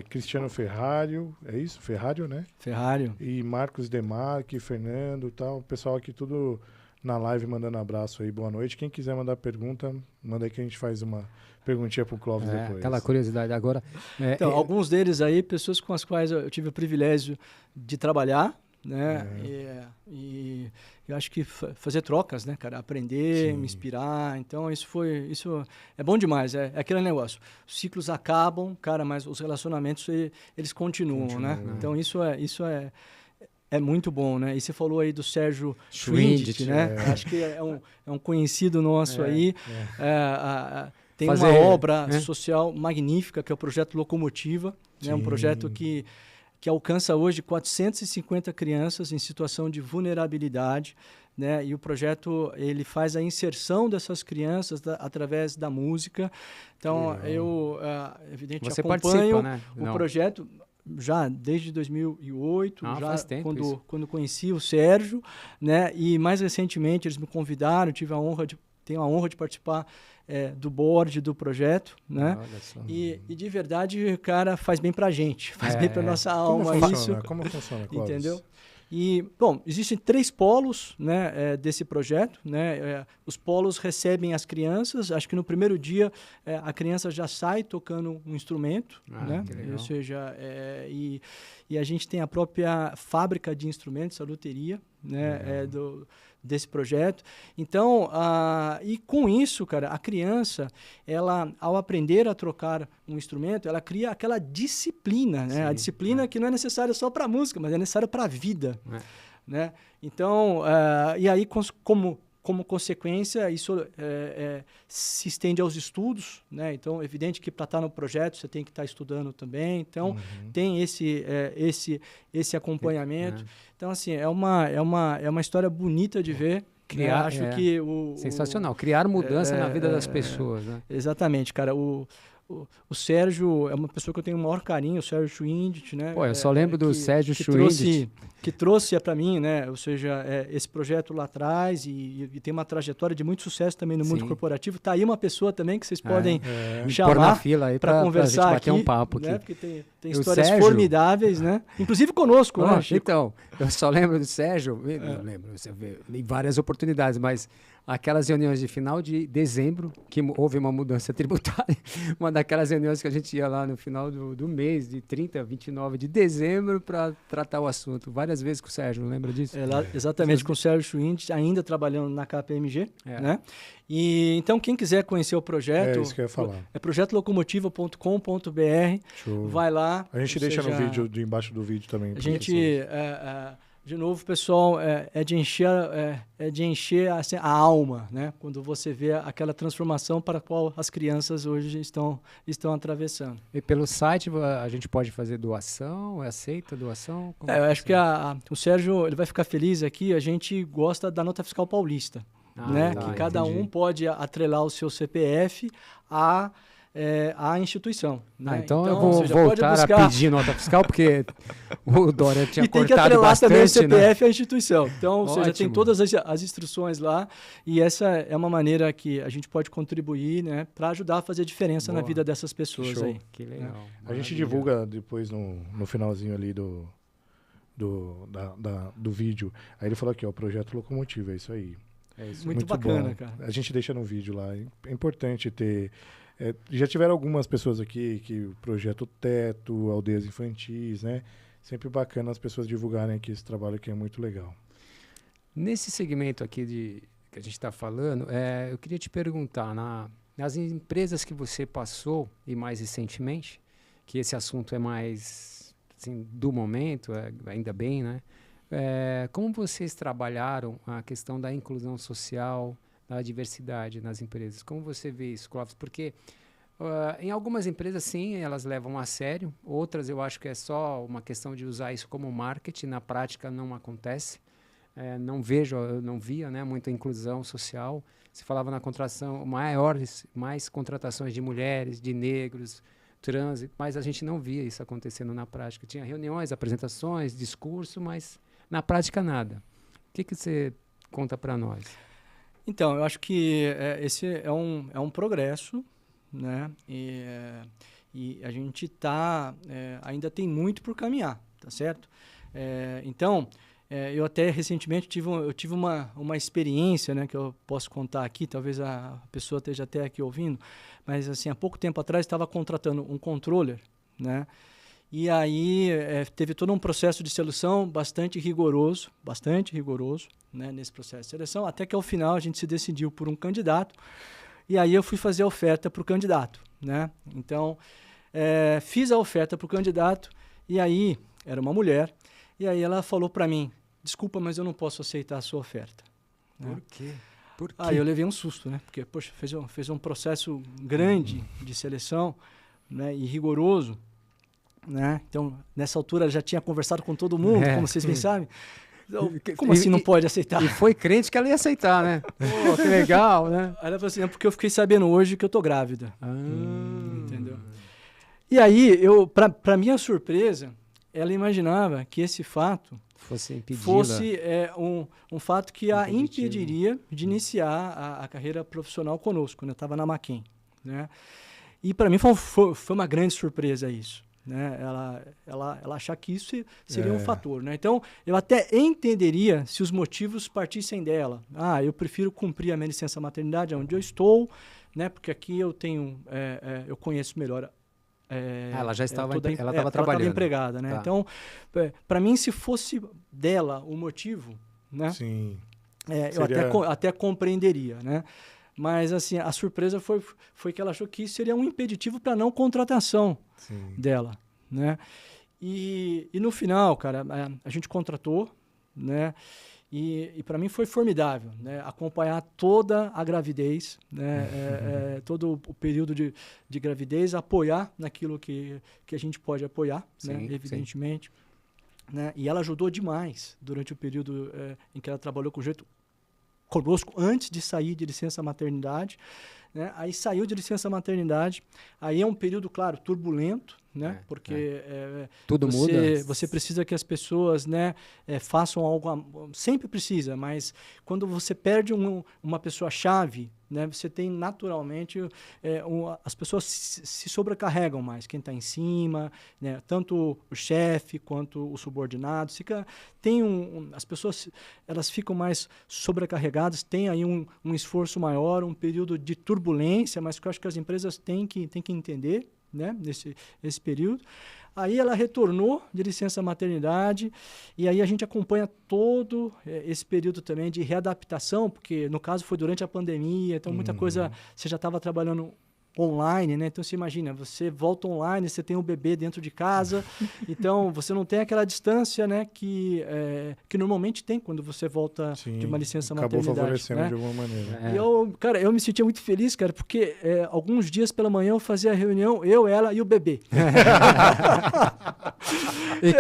S1: Cristiano Ferrário, é isso? Ferrário, né?
S3: Ferrário.
S1: E Marcos Demarque, Fernando, tal, o pessoal aqui tudo na live mandando abraço aí, boa noite. Quem quiser mandar pergunta, manda aí que a gente faz uma perguntinha pro Clóvis depois.
S2: Aquela curiosidade agora.
S3: Então, alguns deles aí, pessoas com as quais eu tive o privilégio de trabalhar, né? E eu acho que fazer trocas, né, cara? Aprender, me inspirar. Então, isso é bom demais. É aquele negócio. Os ciclos acabam, cara, mas os relacionamentos, eles continuam, né? Então, isso é muito bom, né? E você falou aí do Sérgio Schwindt, né? Acho que é um conhecido nosso aí. Tem uma obra social magnífica, que é o Projeto Locomotiva, né? Um projeto que alcança hoje 450 crianças em situação de vulnerabilidade, né? E o projeto ele faz a inserção dessas crianças através da música. Então, eu, evidentemente, acompanho o projeto já desde 2008, quando conheci o Sérgio, né? E mais recentemente eles me convidaram, tenho a honra de participar do board do projeto, né? E de verdade, cara, faz bem pra gente, faz bem pra nossa alma.
S1: Como funciona, Clóvis?
S3: Entendeu? E, bom, existem 3 polos, né, desse projeto, né? Os polos recebem as crianças. Acho que no primeiro dia a criança já sai tocando um instrumento, né? Ou seja, e a gente tem a própria fábrica de instrumentos, a luteria, né, desse projeto. Então, e com isso, cara, a criança, ela, ao aprender a trocar um instrumento, ela cria aquela disciplina, né? Sim, a disciplina que não é necessária só para a música, mas é necessária para a vida, né? Então, e aí, como consequência, isso se estende aos estudos, né? Então, é evidente que para estar no projeto você tem que estar estudando também. Então, tem esse acompanhamento. Então, assim, é uma história bonita de ver.
S2: Criar,
S3: acho que
S2: sensacional. Criar mudança na vida das pessoas, né?
S3: Exatamente, cara. O Sérgio é uma pessoa que eu tenho o maior carinho, o Sérgio Schwindt, né?
S2: Pô, eu só lembro do Sérgio Schwindt.
S3: Que trouxe para mim, né? Ou seja, esse projeto lá atrás e tem uma trajetória de muito sucesso também no mundo corporativo. Tá aí uma pessoa também que vocês podem chamar
S2: na fila aí para conversar gente bater
S3: aqui,
S2: um papo aqui.
S3: Né? Porque tem histórias formidáveis, né? Inclusive conosco, né, Chico?
S2: Então, eu só lembro do Sérgio, eu lembro, você vê, em várias oportunidades, mas aquelas reuniões de final de dezembro, que houve uma mudança tributária, uma daquelas reuniões que a gente ia lá no final do mês, de 30, 29 de dezembro, para tratar o assunto. Várias vezes com o Sérgio, não lembra disso?
S3: Exatamente, com o Sérgio Schwindt, ainda trabalhando na KPMG, né? E então, quem quiser conhecer o projeto,
S1: é isso que eu ia falar.
S3: É projetolocomotiva.com.br. Vai lá.
S1: A gente deixa no vídeo, embaixo do vídeo também.
S3: A gente... De novo, pessoal, é de encher assim, a alma, né? Quando você vê aquela transformação para a qual as crianças hoje estão atravessando.
S2: E pelo site a gente pode fazer doação? Aceita doação?
S3: Eu acho que o Sérgio ele vai ficar feliz aqui. A gente gosta da nota fiscal paulista, né? Que cada um pode atrelar o seu CPF à instituição. Né?
S2: Então eu vou voltar a pedir nota fiscal, porque o Dória tinha cortado bastante.
S3: Também o CPF à instituição. Então, ou seja, tem todas as instruções lá, e essa é uma maneira que a gente pode contribuir, né, para ajudar a fazer diferença na vida dessas pessoas. Aí.
S2: Que legal.
S1: A gente divulga depois no finalzinho ali do vídeo. Aí ele falou aqui, ó, o Projeto Locomotiva, é isso aí.
S3: Muito bacana, bom. Cara.
S1: A gente deixa no vídeo lá. É importante ter... já tiveram algumas pessoas aqui que o Projeto Teto, Aldeias Infantis, né? Sempre bacana as pessoas divulgarem aqui esse trabalho que é muito legal.
S2: Nesse segmento aqui que a gente está falando, eu queria te perguntar, nas empresas que você passou, e mais recentemente, que esse assunto é mais assim, do momento, ainda bem, né? Como vocês trabalharam a questão da inclusão social, da diversidade nas empresas? Como você vê isso, Clóvis? Porque em algumas empresas, sim, elas levam a sério. Outras, eu acho que é só uma questão de usar isso como marketing. Na prática, não acontece. Eu não via, né, muita inclusão social. Se falava na contratação, mais contratações de mulheres, de negros, trans, mas a gente não via isso acontecendo na prática. Tinha reuniões, apresentações, discurso, mas na prática nada. O que você conta para nós?
S3: Então, eu acho que esse é um progresso, né? E a gente ainda tem muito por caminhar, tá certo? Então, eu até recentemente tive uma experiência, né, que eu posso contar aqui, talvez a pessoa esteja até aqui ouvindo, mas assim, há pouco tempo atrás estava contratando um controller, né? E aí teve todo um processo de seleção bastante rigoroso, né, nesse processo de seleção, até que ao final a gente se decidiu por um candidato, e aí eu fui fazer a oferta para o candidato, né? Então, fiz a oferta para o candidato, e aí, era uma mulher, e aí ela falou para mim, desculpa, mas eu não posso aceitar a sua oferta.
S2: Por quê? Por quê?
S3: Aí eu levei um susto, né? Porque, poxa, fez um processo grande de seleção, né, e rigoroso, né? Então, nessa altura, já tinha conversado com todo mundo, como vocês bem sabem. Então, como assim não pode aceitar?
S2: E foi crente que ela ia aceitar, né? Pô, que legal, né?
S3: Aí ela falou assim, porque eu fiquei sabendo hoje que eu tô grávida. Entendeu? E aí, para minha surpresa, ela imaginava que esse fato fosse um fato que a impediria de iniciar a carreira profissional conosco, quando eu estava na Maquin, né? E para mim foi uma grande surpresa isso, né? Ela achar que isso seria um fator, né? Então, eu até entenderia se os motivos partissem dela. Eu prefiro cumprir a minha licença maternidade onde eu estou, né? Porque aqui eu tenho, eu conheço melhor.
S2: Ela já estava, ela estava trabalhando.
S3: Ela estava empregada, né? Tá. Então, para mim, se fosse dela o motivo, né?
S1: Sim.
S3: Eu até compreenderia, né? Mas, assim, a surpresa foi que ela achou que isso seria um impeditivo para não contratação dela, né? E no final, cara, a gente contratou, né? E para mim foi formidável, né? Acompanhar toda a gravidez, né? Todo o período de gravidez, apoiar naquilo que a gente pode apoiar, né? Evidentemente. Né? E ela ajudou demais durante o período em que ela trabalhou conosco antes de sair de licença maternidade, né? Aí saiu de licença maternidade, aí é um período, claro, turbulento, né? Porque
S2: tudo muda.
S3: Você precisa que as pessoas, né, façam algo, sempre precisa, mas quando você perde uma pessoa-chave, né, você tem naturalmente as pessoas se sobrecarregam mais, quem está em cima, né, tanto o chefe quanto o subordinado, as pessoas elas ficam mais sobrecarregadas, tem aí um esforço maior, um período de turbulência, mas que eu acho que as empresas têm que entender, né, nesse período. Aí ela retornou de licença maternidade e aí a gente acompanha todo esse período também de readaptação, porque no caso foi durante a pandemia, então muita coisa você já estava trabalhando online, né? Então você imagina, você volta online, você tem um bebê dentro de casa, então você não tem aquela distância, né, que normalmente tem quando você volta de uma licença maternidade.
S1: Acabou favorecendo, né, de alguma maneira.
S3: E eu me sentia muito feliz, cara, porque alguns dias pela manhã eu fazia a reunião, ela e o bebê.
S2: E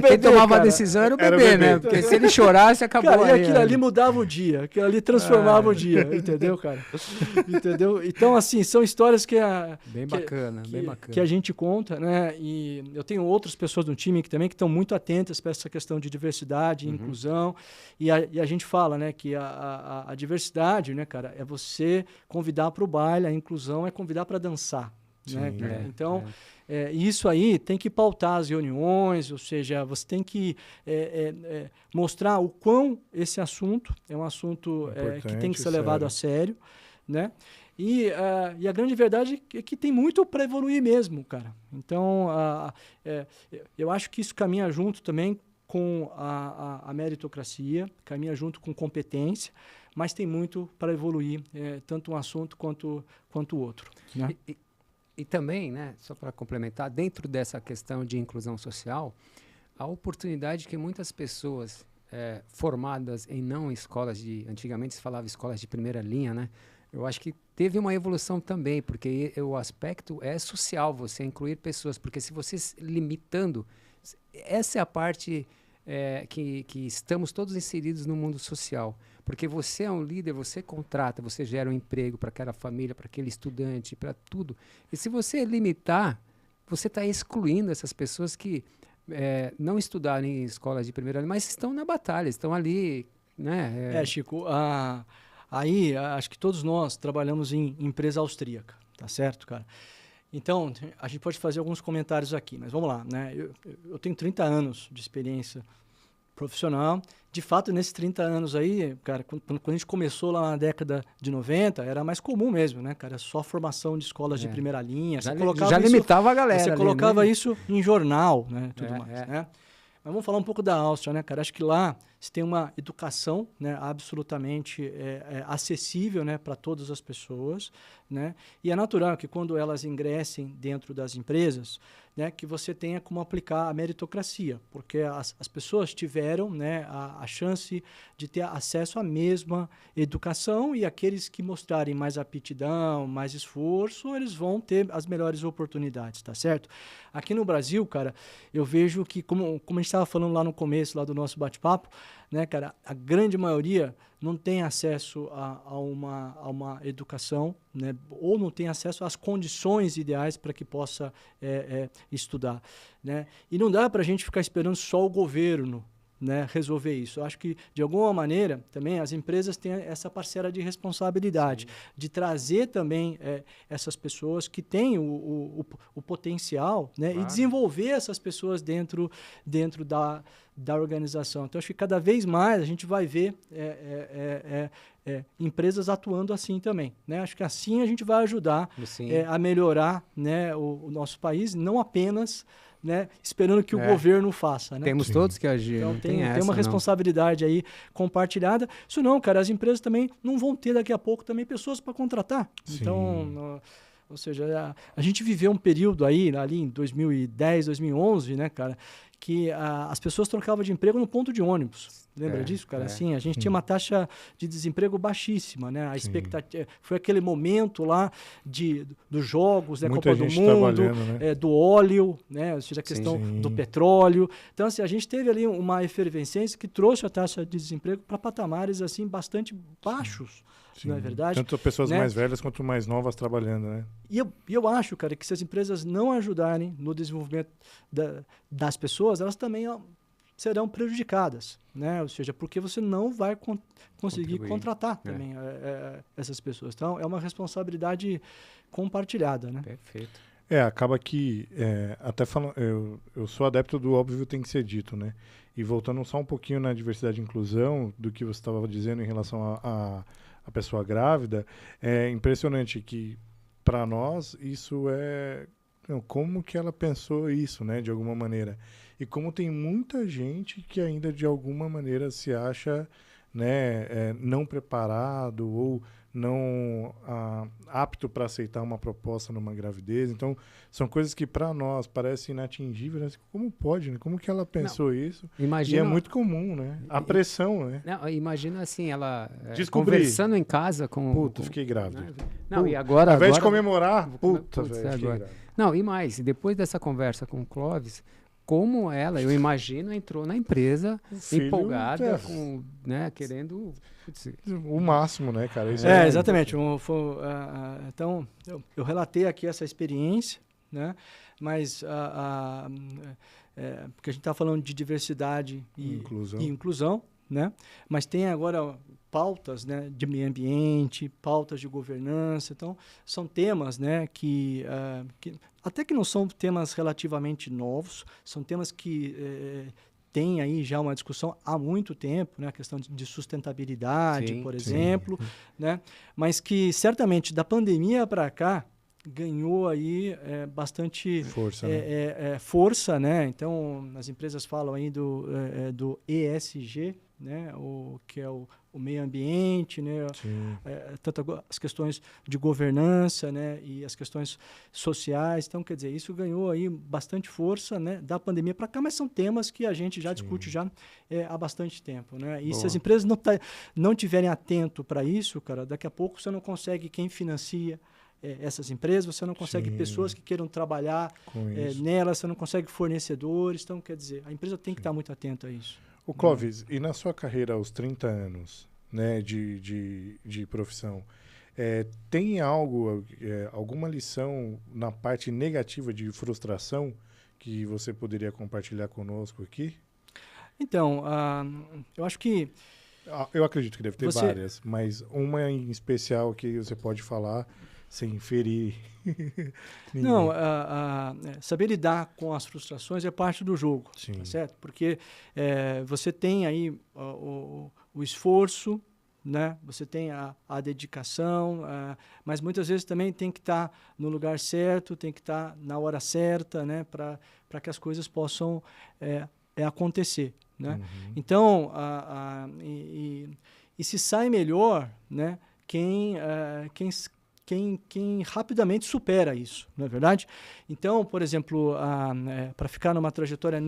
S2: quem tomava a decisão era o bebê, né? Porque se ele chorasse, acabou.
S3: Cara, e aquilo ali mudava o dia, aquilo ali transformava o dia, entendeu, cara? Entendeu? Então, assim, são histórias
S2: bem bacana.
S3: Que a gente conta, né? E eu tenho outras pessoas no time que estão muito atentas para essa questão de diversidade e inclusão. E a gente fala, né, que a diversidade, né, cara, é você convidar para o baile, a inclusão é convidar para dançar. Né? Então, isso aí tem que pautar as reuniões, ou seja, você tem que mostrar o quão esse assunto é um assunto que tem que ser levado a sério, né? E a grande verdade é que tem muito para evoluir mesmo, cara. Então, eu acho que isso caminha junto também com a meritocracia, caminha junto com competência, mas tem muito para evoluir, tanto um assunto quanto o outro. Né?
S2: E também, né, só para complementar, dentro dessa questão de inclusão social, a oportunidade que muitas pessoas formadas em não escolas antigamente se falava escolas de primeira linha, né? Eu acho que teve uma evolução também, porque o aspecto é social, você incluir pessoas, porque se você limitando, essa é a parte que estamos todos inseridos no mundo social, porque você é um líder, você contrata, você gera um emprego para aquela família, para aquele estudante, para tudo. E se você limitar, você está excluindo essas pessoas que não estudaram em escolas de primeira linha, mas estão na batalha, estão ali, né?
S3: Chico, aí, acho que todos nós trabalhamos em empresa austríaca, tá certo, cara? Então, a gente pode fazer alguns comentários aqui, mas vamos lá, né? Eu tenho 30 anos de experiência profissional. De fato, nesses 30 anos aí, cara, quando a gente começou lá na década de 90, era mais comum mesmo, né, cara? Só formação de escolas de primeira linha.
S2: Já limitava a galera.
S3: Você colocava isso em jornal, né? Tudo mais, né? Mas vamos falar um pouco da Áustria, né, cara? Acho que lá você tem uma educação, né, absolutamente acessível, né, para todas as pessoas, né? E é natural que quando elas ingressem dentro das empresas, né, que você tenha como aplicar a meritocracia, porque as pessoas tiveram, né, a chance de ter acesso à mesma educação e aqueles que mostrarem mais aptidão, mais esforço, eles vão ter as melhores oportunidades, tá certo? Aqui no Brasil, cara, eu vejo que, como a gente estava falando lá no começo lá do nosso bate-papo, né, cara, a grande maioria não tem acesso a uma educação, né, ou não tem acesso às condições ideais para que possa estudar, né? E não dá para a gente ficar esperando só o governo, né, resolver isso. Eu acho que, de alguma maneira, também as empresas têm essa parcela de responsabilidade, de trazer também essas pessoas que têm o potencial, né, e desenvolver essas pessoas dentro da organização. Então, acho que cada vez mais a gente vai ver empresas atuando assim também, né? Acho que assim a gente vai ajudar a melhorar, né, o nosso país, não apenas, né, esperando que o governo faça, né?
S2: Temos todos que agir.
S3: Então tem uma responsabilidade aí compartilhada. Isso não, cara, as empresas também não vão ter daqui a pouco também pessoas para contratar. Sim. Então, ou seja, a gente viveu um período aí, ali em 2010, 2011, né, cara, que as pessoas trocavam de emprego no ponto de ônibus. Lembra disso, cara? Assim, a gente tinha uma taxa de desemprego baixíssima, né? A expectativa foi aquele momento lá dos jogos, né? Copa do Mundo, né? Do óleo, né? Ou seja, a questão do petróleo. Então, assim, a gente teve ali uma efervescência que trouxe a taxa de desemprego para patamares assim bastante baixos. Sim. Não é verdade?
S1: Tanto pessoas mais velhas quanto mais novas trabalhando, né?
S3: E eu acho, cara, que se as empresas não ajudarem no desenvolvimento das pessoas, elas também serão prejudicadas, né? Ou seja, porque você não vai conseguir contratar também essas pessoas. Então, é uma responsabilidade compartilhada, né?
S2: Perfeito.
S1: Acaba que, até falando, eu sou adepto do óbvio tem que ser dito, né? E voltando só um pouquinho na diversidade e inclusão, do que você estava dizendo em relação a pessoa grávida, é impressionante que, para nós, isso como que ela pensou isso, né, de alguma maneira. E como tem muita gente que ainda, de alguma maneira, se acha, né, não preparado ou não apto para aceitar uma proposta numa gravidez. Então, são coisas que para nós parecem inatingíveis. Né? Como pode, né? Como que ela pensou isso?
S2: Imagina,
S1: e é muito comum, né? A pressão, né?
S2: Não, imagina assim, ela conversando em casa com...
S1: Puta, fiquei grávida.
S2: Não, e agora...
S1: Ao invés de comemorar, puta, velho, fiquei grávida.
S2: Não, e mais, depois dessa conversa com o Clóvis, como ela, eu imagino, entrou na empresa empolgada, né, querendo...
S1: O máximo, né, cara? Isso
S3: exatamente. Então, eu relatei aqui essa experiência, né? Mas porque a gente está falando de diversidade e inclusão, né? Mas tem agora pautas, né, de meio ambiente, pautas de governança. Então, são temas, né, que até que não são temas relativamente novos, são temas que tem aí já uma discussão há muito tempo, né, a questão de sustentabilidade, por exemplo, né, mas que certamente da pandemia para cá ganhou aí bastante força, né? Então, as empresas falam aí do ESG, né? Que é o meio ambiente, né? Tanto as questões de governança, né? E as questões sociais. Então, quer dizer, isso ganhou aí bastante força, né? Da pandemia para cá, mas são temas que a gente já discute já há bastante tempo, né? E se as empresas não tiverem atento para isso, cara, daqui a pouco você não consegue quem financia essas empresas, você não consegue pessoas que queiram trabalhar nelas, você não consegue fornecedores. Então, quer dizer, a empresa tem que estar muito atenta a isso.
S1: O Clóvis, e na sua carreira aos 30 anos, né, de profissão, tem alguma lição na parte negativa de frustração que você poderia compartilhar conosco aqui?
S3: Então, eu acho que...
S1: Eu acredito que deve ter várias, mas uma em especial que você pode falar sem ferir ninguém.
S3: Não, saber lidar com as frustrações é parte do jogo, tá certo? Porque você tem aí o esforço, né? Você tem a dedicação, mas muitas vezes também tem que estar no lugar certo, tem que estar na hora certa, né? Para que as coisas possam acontecer, né? Então, e se sai melhor, né? Quem rapidamente supera isso, não é verdade? Então, por exemplo, para ficar numa trajetória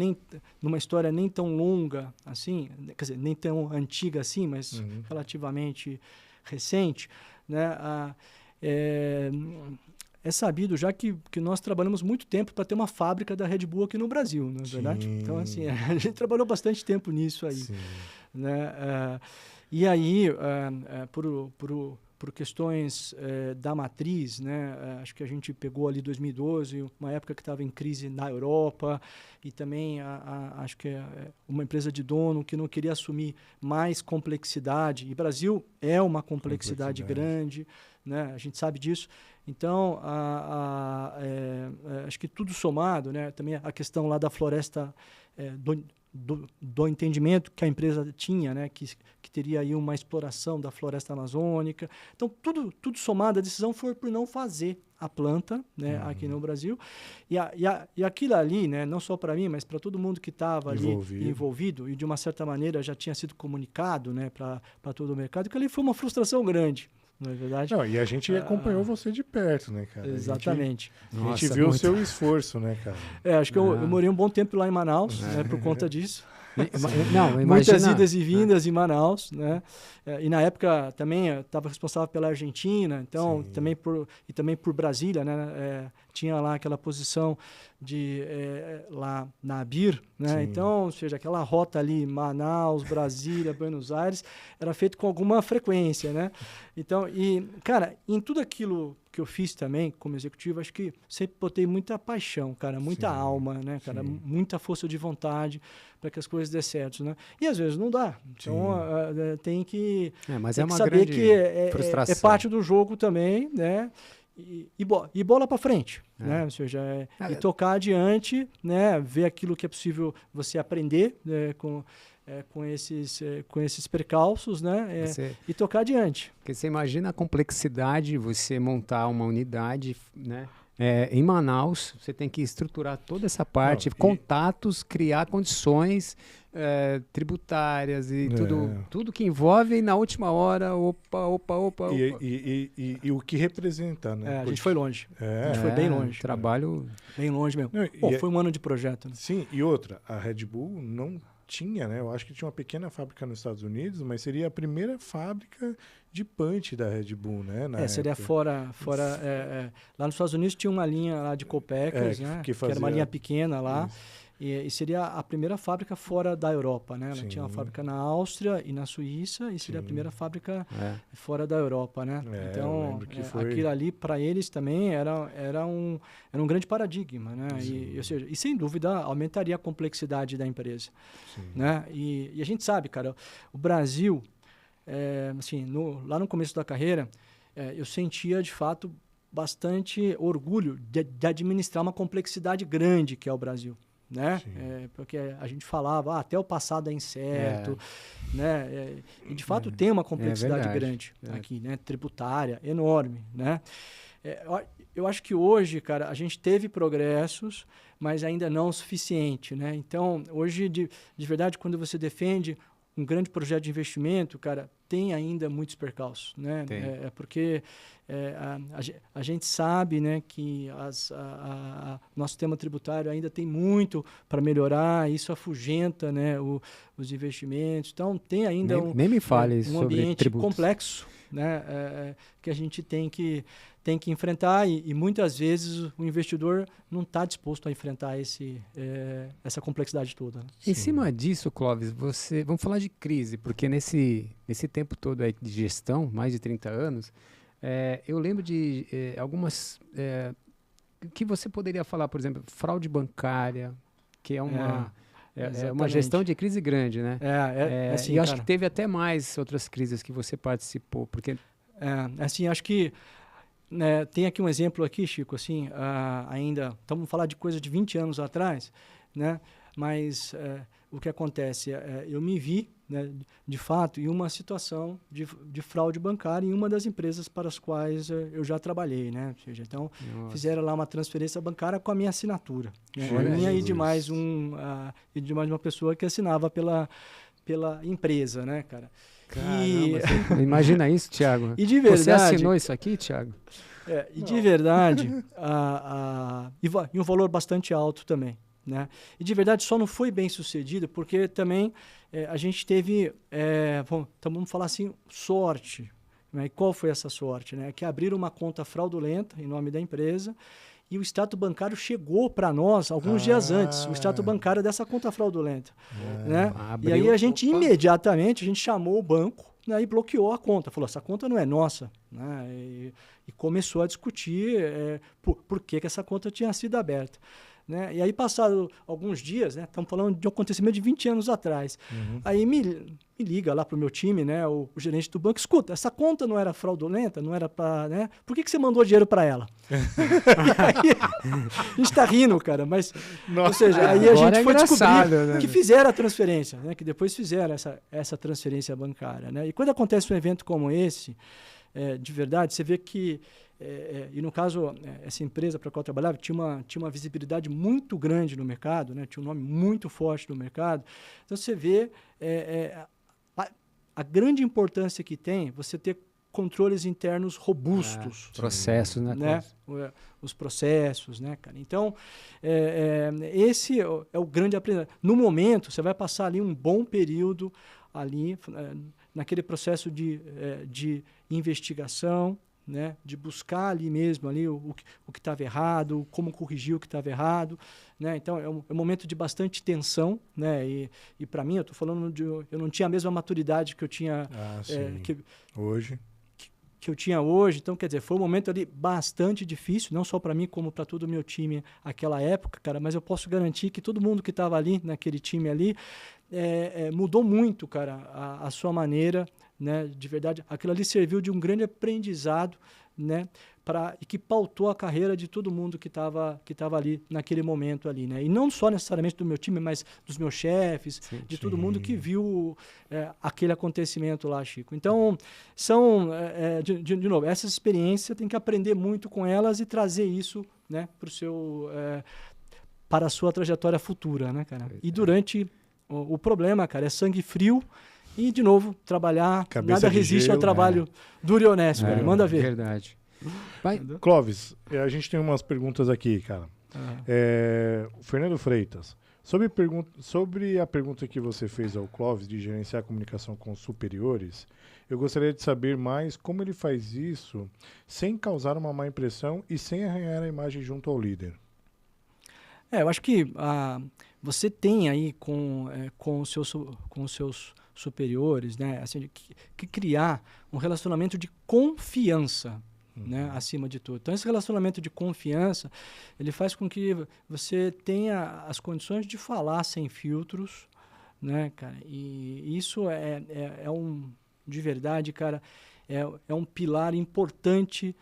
S3: numa história nem tão longa assim, quer dizer, nem tão antiga assim, mas relativamente recente, né? É sabido já que nós trabalhamos muito tempo para ter uma fábrica da Red Bull aqui no Brasil, não é verdade? Então, assim, a gente trabalhou bastante tempo nisso aí, né? E aí, por questões da matriz, né? Acho que a gente pegou ali 2012, uma época que estava em crise na Europa, e também acho que uma empresa de dono que não queria assumir mais complexidade, e Brasil é uma complexidade grande, né? A gente sabe disso. Então, acho que tudo somado, né? Também a questão lá da floresta, do entendimento que a empresa tinha, né? Que teria aí uma exploração da floresta amazônica. Então, tudo somado, a decisão foi por não fazer a planta, né, aqui no Brasil. E aquilo ali, né, não só para mim, mas para todo mundo que estava ali envolvido, e de uma certa maneira já tinha sido comunicado, né, para todo o mercado, que ali foi uma frustração grande. Não é verdade?
S1: Não, e a gente acompanhou você de perto, né, cara?
S3: Exatamente.
S1: A gente viu o seu esforço, né, cara?
S3: Acho que eu morei um bom tempo lá em Manaus, né, por conta disso.
S2: Não,
S3: muitas idas e vindas em Manaus, né? E na época também estava responsável pela Argentina, então também por Brasília, né? Tinha lá aquela posição de lá na ABIR, né? Então, ou seja, aquela rota ali Manaus, Brasília, Buenos Aires era feito com alguma frequência, né? Então, e cara, em tudo aquilo que eu fiz também como executivo, acho que sempre botei muita paixão, cara, muita alma, né, cara, muita força de vontade para que as coisas dê certo, né? E às vezes não dá. Então tem que,
S2: mas
S3: tem
S2: é
S3: que
S2: uma
S3: saber
S2: grande
S3: que
S2: frustração.
S3: É parte do jogo também, né? E bola para frente, né? Ou seja, e tocar adiante, né? Ver aquilo que é possível você aprender, né? Com esses percalços, né? E tocar adiante.
S2: Porque você imagina a complexidade de você montar uma unidade, né? Em Manaus, você tem que estruturar toda essa parte, contatos, criar condições tributárias e tudo que envolve, e na última hora, opa.
S1: E o que representa, né?
S3: A gente foi longe. A gente foi bem longe.
S2: Trabalho...
S3: Bem longe mesmo. Foi um ano de projeto. Né?
S1: Sim, e outra, a Red Bull não tinha, né? Eu acho que tinha uma pequena fábrica nos Estados Unidos, mas seria a primeira fábrica de punch da Red Bull, né?
S3: Seria fora lá nos Estados Unidos tinha uma linha lá de Copecas, né? Que era uma linha pequena lá. E seria a primeira fábrica fora da Europa, né? Ela tinha uma fábrica na Áustria e na Suíça, e seria a primeira fábrica fora da Europa, né? Então, aquilo ali, para eles também era um grande paradigma, né? E sem dúvida, aumentaria a complexidade da empresa. Né? E a gente sabe, cara, o Brasil, assim, lá no começo da carreira, eu sentia, de fato, bastante orgulho de administrar uma complexidade grande que é o Brasil. Né? Porque a gente falava até o passado é incerto, né? E de fato tem uma complexidade grande aqui, né? Tributária enorme, né? Eu acho que hoje, cara, a gente teve progressos, mas ainda não o suficiente, né? Então, hoje, de verdade, quando você defende um grande projeto de investimento, cara, tem ainda muitos percalços, né? Porque a gente sabe, né, que nosso sistema tributário ainda tem muito para melhorar, isso afugenta, né, os investimentos. Então, tem ainda
S2: nem me fale
S3: um ambiente complexo, né, que a gente tem que enfrentar, e muitas vezes o investidor não está disposto a enfrentar essa complexidade toda. Né?
S2: Em cima disso, Clóvis, vamos falar de crise, porque nesse tempo todo aí de gestão, mais de 30 anos, eu lembro de algumas que você poderia falar, por exemplo, fraude bancária, que é uma gestão de crise grande, né?
S3: Assim,
S2: e eu acho que teve até mais outras crises que você participou, porque...
S3: assim, acho que tem aqui um exemplo aqui, Chico, assim, ainda, vamos falar de coisa de 20 anos atrás, né? Mas o que acontece, eu me vi, né, de fato, em uma situação de fraude bancária em uma das empresas para as quais eu já trabalhei, né? Ou seja, então, fizeram lá uma transferência bancária com a minha assinatura, né? Minha e de mais uma pessoa que assinava pela empresa, né, cara?
S2: Caramba, imagina isso, Thiago.
S3: E de verdade,
S2: você assinou isso aqui, Thiago?
S3: E de verdade, e um valor bastante alto também. Né? E de verdade só não foi bem sucedido porque também a gente teve, vamos falar assim, sorte. Né? E qual foi essa sorte? Né? Que abriram uma conta fraudulenta em nome da empresa e o extrato bancário chegou para nós alguns dias antes, o extrato bancário dessa conta fraudulenta. Né? E aí imediatamente a gente chamou o banco, né, e bloqueou a conta. Falou, essa conta não é nossa. Né? E começou a discutir por que essa conta tinha sido aberta. Né? E aí, passados alguns dias, né? Estamos falando de um acontecimento de 20 anos atrás. Aí me liga lá para o meu time, né? O gerente do banco, escuta, essa conta não era fraudulenta, não era para... Né? Por que você mandou dinheiro para ela? Aí, a gente está rindo, cara, mas... Nossa, ou seja, aí a gente foi descobrir, né, que fizeram a transferência, né? Que depois fizeram essa transferência bancária. Né? E quando acontece um evento como esse, de verdade, você vê que... e no caso, essa empresa para a qual eu trabalhava tinha uma visibilidade muito grande no mercado, né? Tinha um nome muito forte no mercado. Então, você vê a grande importância que tem você ter controles internos robustos.
S2: Processos, né?
S3: Os processos, né, cara? Então, esse é o grande aprendizado. No momento, você vai passar ali um bom período ali, naquele processo de investigação, né, de buscar ali mesmo ali o que estava errado, como corrigir o que estava errado, né? Então é um momento de bastante tensão, né? E para mim, eu estou falando eu não tinha a mesma maturidade que eu tinha
S1: hoje.
S3: Que eu tinha hoje. Então, quer dizer, foi um momento ali bastante difícil, não só para mim, como para todo o meu time naquela época, cara, mas eu posso garantir que todo mundo que estava ali, naquele time ali, mudou muito, cara, a sua maneira, né, de verdade. Aquilo ali serviu de um grande aprendizado, né, e que pautou a carreira de todo mundo que estava ali naquele momento ali, né? E não só necessariamente do meu time, mas dos meus chefes, todo mundo que viu aquele acontecimento lá, Chico. Então, são, de novo, essas experiências tem que aprender muito com elas e trazer isso, né, para a sua trajetória futura, né, cara? E durante o problema, cara, é sangue frio. E, de novo, trabalhar, nada resiste ao trabalho duro e honesto, cara. Manda ver.
S2: Verdade.
S1: Clóvis, a gente tem umas perguntas aqui, cara. Fernando Freitas, sobre a pergunta que você fez ao Clóvis de gerenciar a comunicação com os superiores, eu gostaria de saber mais como ele faz isso sem causar uma má impressão e sem arranhar a imagem junto ao líder.
S3: Eu acho que você tem aí com os seus superiores, né, assim, que criar um relacionamento de confiança, né, acima de tudo. Então, esse relacionamento de confiança, ele faz com que você tenha as condições de falar sem filtros, né, cara? E isso de verdade, cara, é um pilar importante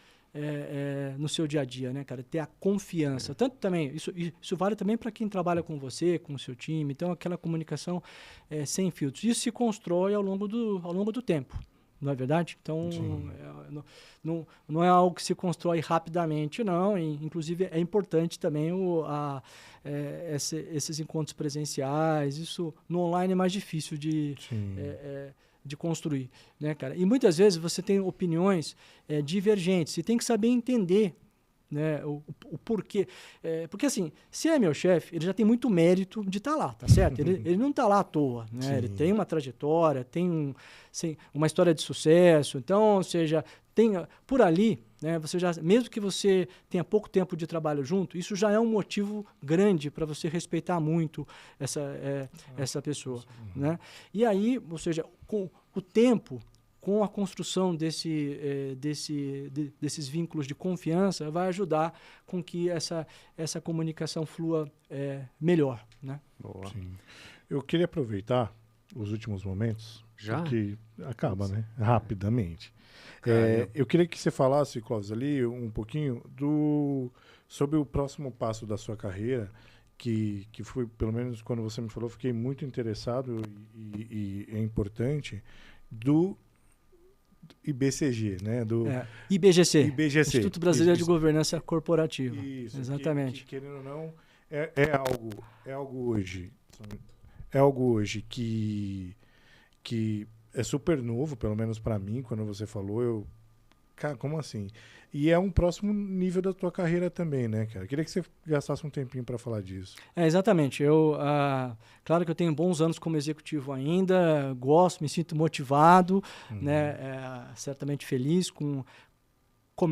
S3: no seu dia a dia, né, cara? Ter a confiança. Tanto também, isso vale também para quem trabalha com você, com o seu time. Então, aquela comunicação sem filtros. Isso se constrói ao longo do tempo, não é verdade? Então, não é algo que se constrói rapidamente, não. Inclusive, é importante também esses encontros presenciais. Isso no online é mais difícil de construir, né, cara? E muitas vezes você tem opiniões divergentes e tem que saber entender, né, o porquê. Porque, assim, se é meu chefe, ele já tem muito mérito de estar lá, tá certo? Ele não está lá à toa, né? Ele tem uma trajetória, tem uma história de sucesso. Então, ou seja, tem por ali, né, você já, mesmo que você tenha pouco tempo de trabalho junto, isso já é um motivo grande para você respeitar muito essa pessoa, né? E aí, ou seja, com o tempo, com a construção desses vínculos de confiança, vai ajudar com que essa comunicação flua melhor, né?
S1: Boa. Sim. Eu queria aproveitar os últimos momentos, porque acaba, né? Rapidamente. Eu queria que você falasse, Clóvis, ali um pouquinho sobre o próximo passo da sua carreira, que foi, pelo menos quando você me falou, fiquei muito interessado e é importante, do IBCG, né?
S3: IBGC, Instituto Brasileiro de Governança Corporativa.
S1: Isso,
S3: exatamente.
S1: Que, querendo ou não, é algo hoje que é super novo, pelo menos para mim, quando você falou, cara, como assim? E é um próximo nível da tua carreira também, né, cara? Queria que você gastasse um tempinho para falar disso.
S3: Exatamente. Claro que eu tenho bons anos como executivo ainda, gosto, me sinto motivado, né? Certamente feliz como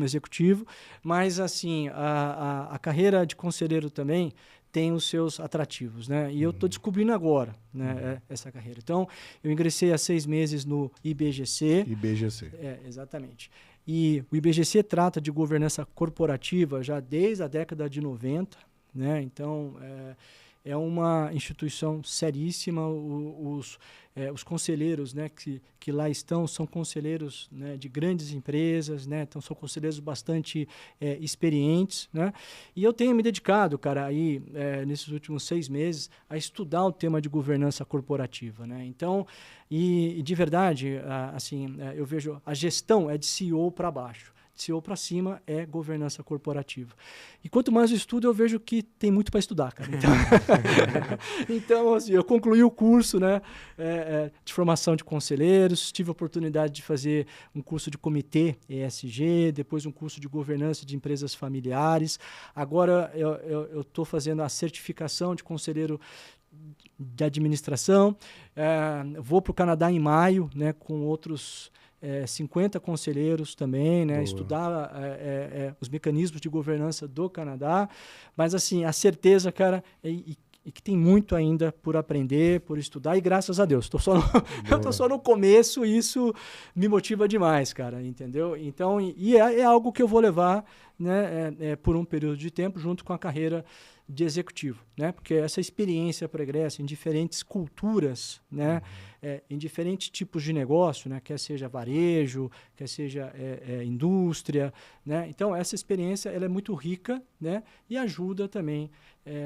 S3: executivo, mas assim, a carreira de conselheiro também tem os seus atrativos, né? E eu estou descobrindo agora, né, essa carreira. Então, eu ingressei há 6 meses no IBGC.
S1: IBGC.
S3: Exatamente. E o IBGC trata de governança corporativa já desde a década de 90, né? Então, é uma instituição seríssima. Os conselheiros, né, que lá estão são conselheiros, né, de grandes empresas, né? Então, são conselheiros bastante experientes, né? E eu tenho me dedicado, cara, aí, nesses últimos 6 meses, a estudar o tema de governança corporativa, né? Então, e de verdade, assim, eu vejo a gestão é de CEO para baixo. CEO para cima é governança corporativa. E quanto mais eu estudo, eu vejo que tem muito para estudar, cara. Então assim, eu concluí o curso, né, de formação de conselheiros, tive a oportunidade de fazer um curso de comitê ESG, depois um curso de governança de empresas familiares. Agora eu estou fazendo a certificação de conselheiro de administração. Vou para o Canadá em maio, né, com outros 50 conselheiros também, né? Estudar os mecanismos de governança do Canadá. Mas, assim, a certeza, cara, e que tem muito ainda por aprender, por estudar, e graças a Deus. Eu estou só no começo e isso me motiva demais, cara, entendeu? Então, é algo que eu vou levar, né, por um período de tempo junto com a carreira de executivo, né? Porque essa experiência pregressa em diferentes culturas, né? Em diferentes tipos de negócio, né? Quer seja varejo, quer seja indústria, né? Então, essa experiência ela é muito rica, né? E ajuda também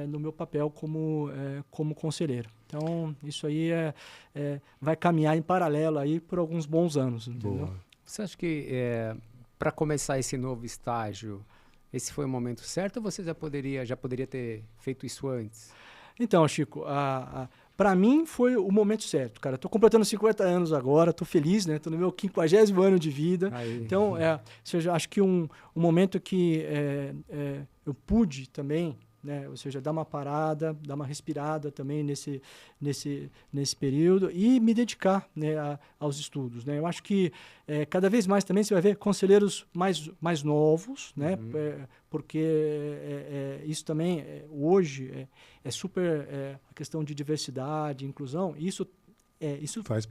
S3: no meu papel como conselheiro. Então, isso aí vai caminhar em paralelo aí por alguns bons anos, entendeu?
S2: Boa. Você acha que para começar esse novo estágio, esse foi o momento certo ou você já poderia ter feito isso antes?
S3: Então, Chico, para mim foi o momento certo, cara. Estou completando 50 anos agora, estou feliz, né? Estou no meu 50º ano de vida. Aí. Então, acho que um momento que eu pude também, né? Ou seja, dar uma parada, dar uma respirada também nesse período e me dedicar, né, aos estudos, né? Eu acho que cada vez mais também você vai ver conselheiros mais novos, né? Porque isso também hoje é super a questão de diversidade, inclusão. Isso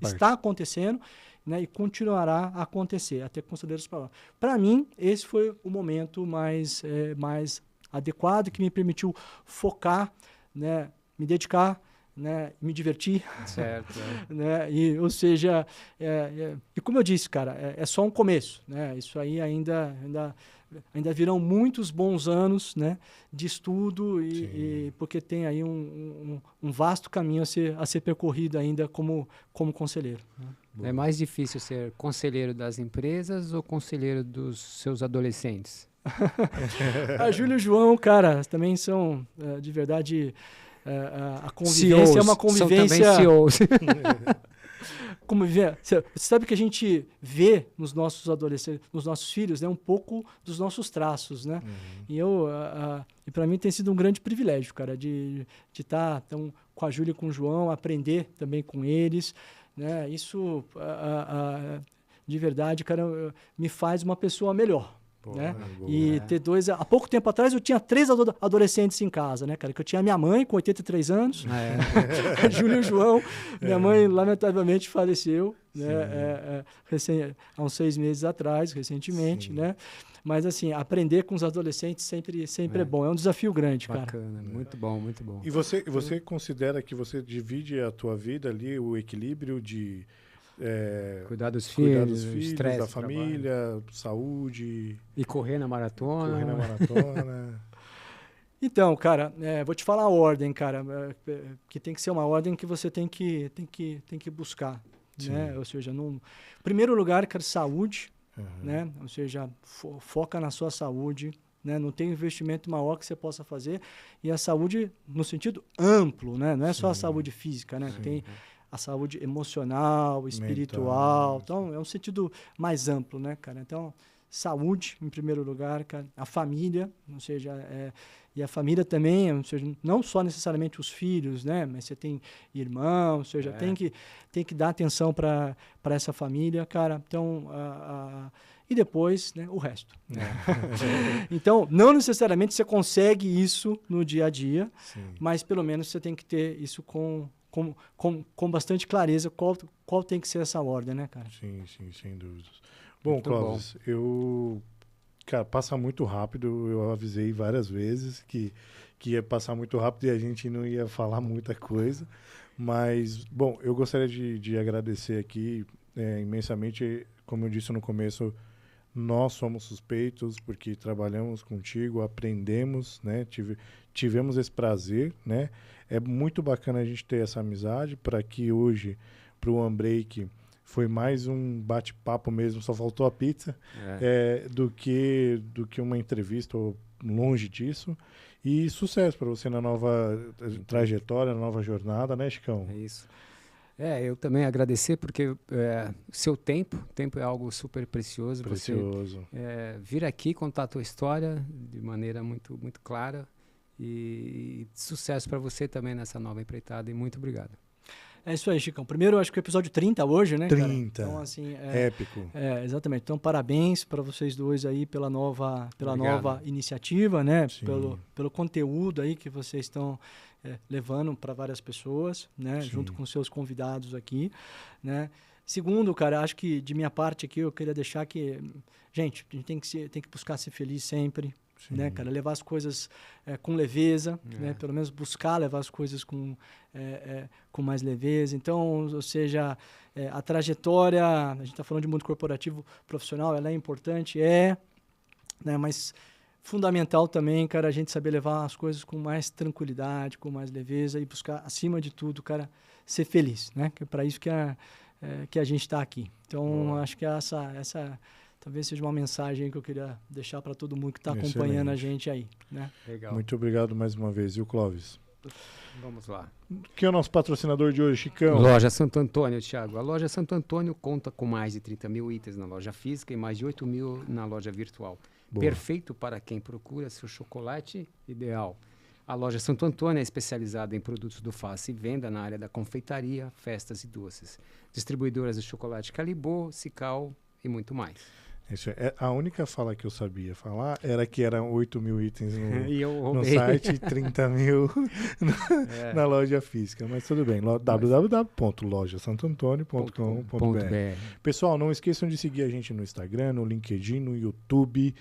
S3: está acontecendo, né, e continuará a acontecer até conselheiros para lá. Para mim, esse foi o momento mais adequado, que me permitiu focar, né, me dedicar, né, me divertir.
S2: Certo.
S3: Né, ou seja, e como eu disse, cara, é só um começo, né? Isso aí ainda virão muitos bons anos, né, de estudo e porque tem aí um vasto caminho a ser percorrido ainda como conselheiro.
S2: Né? É mais difícil ser conselheiro das empresas ou conselheiro dos seus adolescentes?
S3: A Júlia e o João, cara, também são, de verdade, a convivência CEOs, é uma convivência...
S2: São também CEOs.
S3: Você sabe que a gente vê nos nossos adolescentes, nos nossos filhos, né, um pouco dos nossos traços, né? E para mim tem sido um grande privilégio, cara, de estar com a Júlia e com o João, aprender também com eles, né? Isso, de verdade, cara, me faz uma pessoa melhor. Né? E ter dois... Há pouco tempo atrás eu tinha 3 adolescentes em casa, né, cara? Que eu tinha minha mãe com 83 anos, a Júlia e o João. Minha mãe, lamentavelmente, faleceu, né? Há uns 6 meses atrás, recentemente, né? Mas, assim, aprender com os adolescentes sempre é bom. É um desafio grande,
S2: bacana,
S3: cara.
S2: Bacana, muito bom, muito bom.
S1: E você considera que você divide a tua vida ali, o equilíbrio de...
S2: cuidar dos filhos,
S1: da família, trabalho. Saúde.
S2: E correr na maratona.
S3: Então, cara, vou te falar a ordem, cara, que tem que ser uma ordem que você tem que buscar. Né? Ou seja, em primeiro lugar, cara, saúde, né? Ou seja, foca na sua saúde. Né? Não tem investimento maior que você possa fazer. E a saúde no sentido amplo, né? Não é só a saúde física, né? Tem a saúde emocional, espiritual. Mental. Então, é um sentido mais amplo, né, cara? Então, saúde, em primeiro lugar, cara. A família, ou seja, e a família também, ou seja, não só necessariamente os filhos, né? Mas você tem irmãos, ou seja, tem que dar atenção para essa família, cara. Então, e depois, né, o resto. Então, não necessariamente você consegue isso no dia a dia, mas pelo menos você tem que ter isso com bastante clareza qual tem que ser essa ordem, né, cara?
S1: Sim, sem dúvidas. Bom, Clóvis, cara, passa muito rápido. Eu avisei várias vezes que ia passar muito rápido e a gente não ia falar muita coisa. Mas, bom, eu gostaria de agradecer aqui imensamente. Como eu disse no começo, nós somos suspeitos porque trabalhamos contigo, aprendemos, né? Tivemos esse prazer, né? É muito bacana a gente ter essa amizade para que hoje, para o OneBreak, foi mais um bate-papo mesmo, só faltou a pizza, do que uma entrevista, ou longe disso. E sucesso para você na nova trajetória, na nova jornada, né, Chicão?
S2: É isso. Eu também agradecer, porque seu tempo é algo super precioso.
S1: Precioso.
S2: Você vir aqui contar a tua história de maneira muito, muito clara. E sucesso para você também nessa nova empreitada. E muito obrigado.
S3: É isso aí, Chicão. Primeiro, acho que o episódio 30 hoje, né,
S1: 30.
S3: Cara? Então, assim,
S1: épico.
S3: Exatamente. Então, parabéns para vocês dois aí pela nova iniciativa, né? Pelo conteúdo aí que vocês estão levando para várias pessoas, né? Junto com seus convidados aqui, né? Segundo, cara, acho que de minha parte aqui eu queria deixar que, gente, a gente tem que buscar ser feliz sempre. Né, cara? Levar as coisas com leveza, né? Pelo menos buscar levar as coisas com mais leveza. Então, ou seja, a trajetória, a gente está falando de mundo corporativo profissional, ela é importante, né? Mas fundamental também, cara, a gente saber levar as coisas com mais tranquilidade, com mais leveza e buscar, acima de tudo, cara, ser feliz, né? Que é para isso que a gente está aqui. Então, acho que essa talvez seja uma mensagem que eu queria deixar para todo mundo que está acompanhando a gente aí. Né?
S1: Legal. Muito obrigado mais uma vez. E o Clóvis?
S2: Vamos lá.
S1: Quem é o nosso patrocinador de hoje, Chicão?
S2: Loja Santo Antônio, Thiago. A Loja Santo Antônio conta com mais de 30 mil itens na loja física e mais de 8 mil na loja virtual. Boa. Perfeito para quem procura seu chocolate ideal. A Loja Santo Antônio é especializada em produtos do face e venda na área da confeitaria, festas e doces. Distribuidoras de chocolate Calibô, Cical e muito mais.
S1: Isso a única fala que eu sabia falar era que eram 8 mil itens no site e 30 mil na loja física. Mas tudo bem, www.lojasantoantonio.com.br. Pessoal, não esqueçam de seguir a gente no Instagram, no LinkedIn, no YouTube,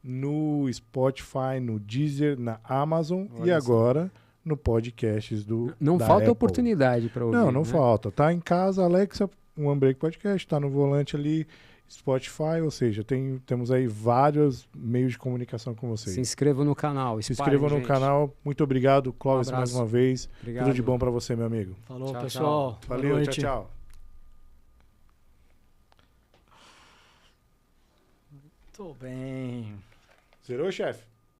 S1: no Spotify, no Deezer, na Amazon e agora no podcasts
S2: Não falta Apple. Oportunidade para ouvir.
S1: Não falta. Tá em casa, Alexa, um OneBreak Podcast, tá no volante ali, Spotify, ou seja, temos aí vários meios de comunicação com vocês.
S2: Se inscrevam no canal.
S1: Se inscrevam no canal. Muito obrigado, Clóvis, mais uma vez.
S2: Obrigado.
S1: Tudo de bom para você, meu amigo.
S3: Falou, tchau, pessoal.
S1: Tchau. Valeu, tchau.
S3: Muito bem.
S1: Zerou, chefe?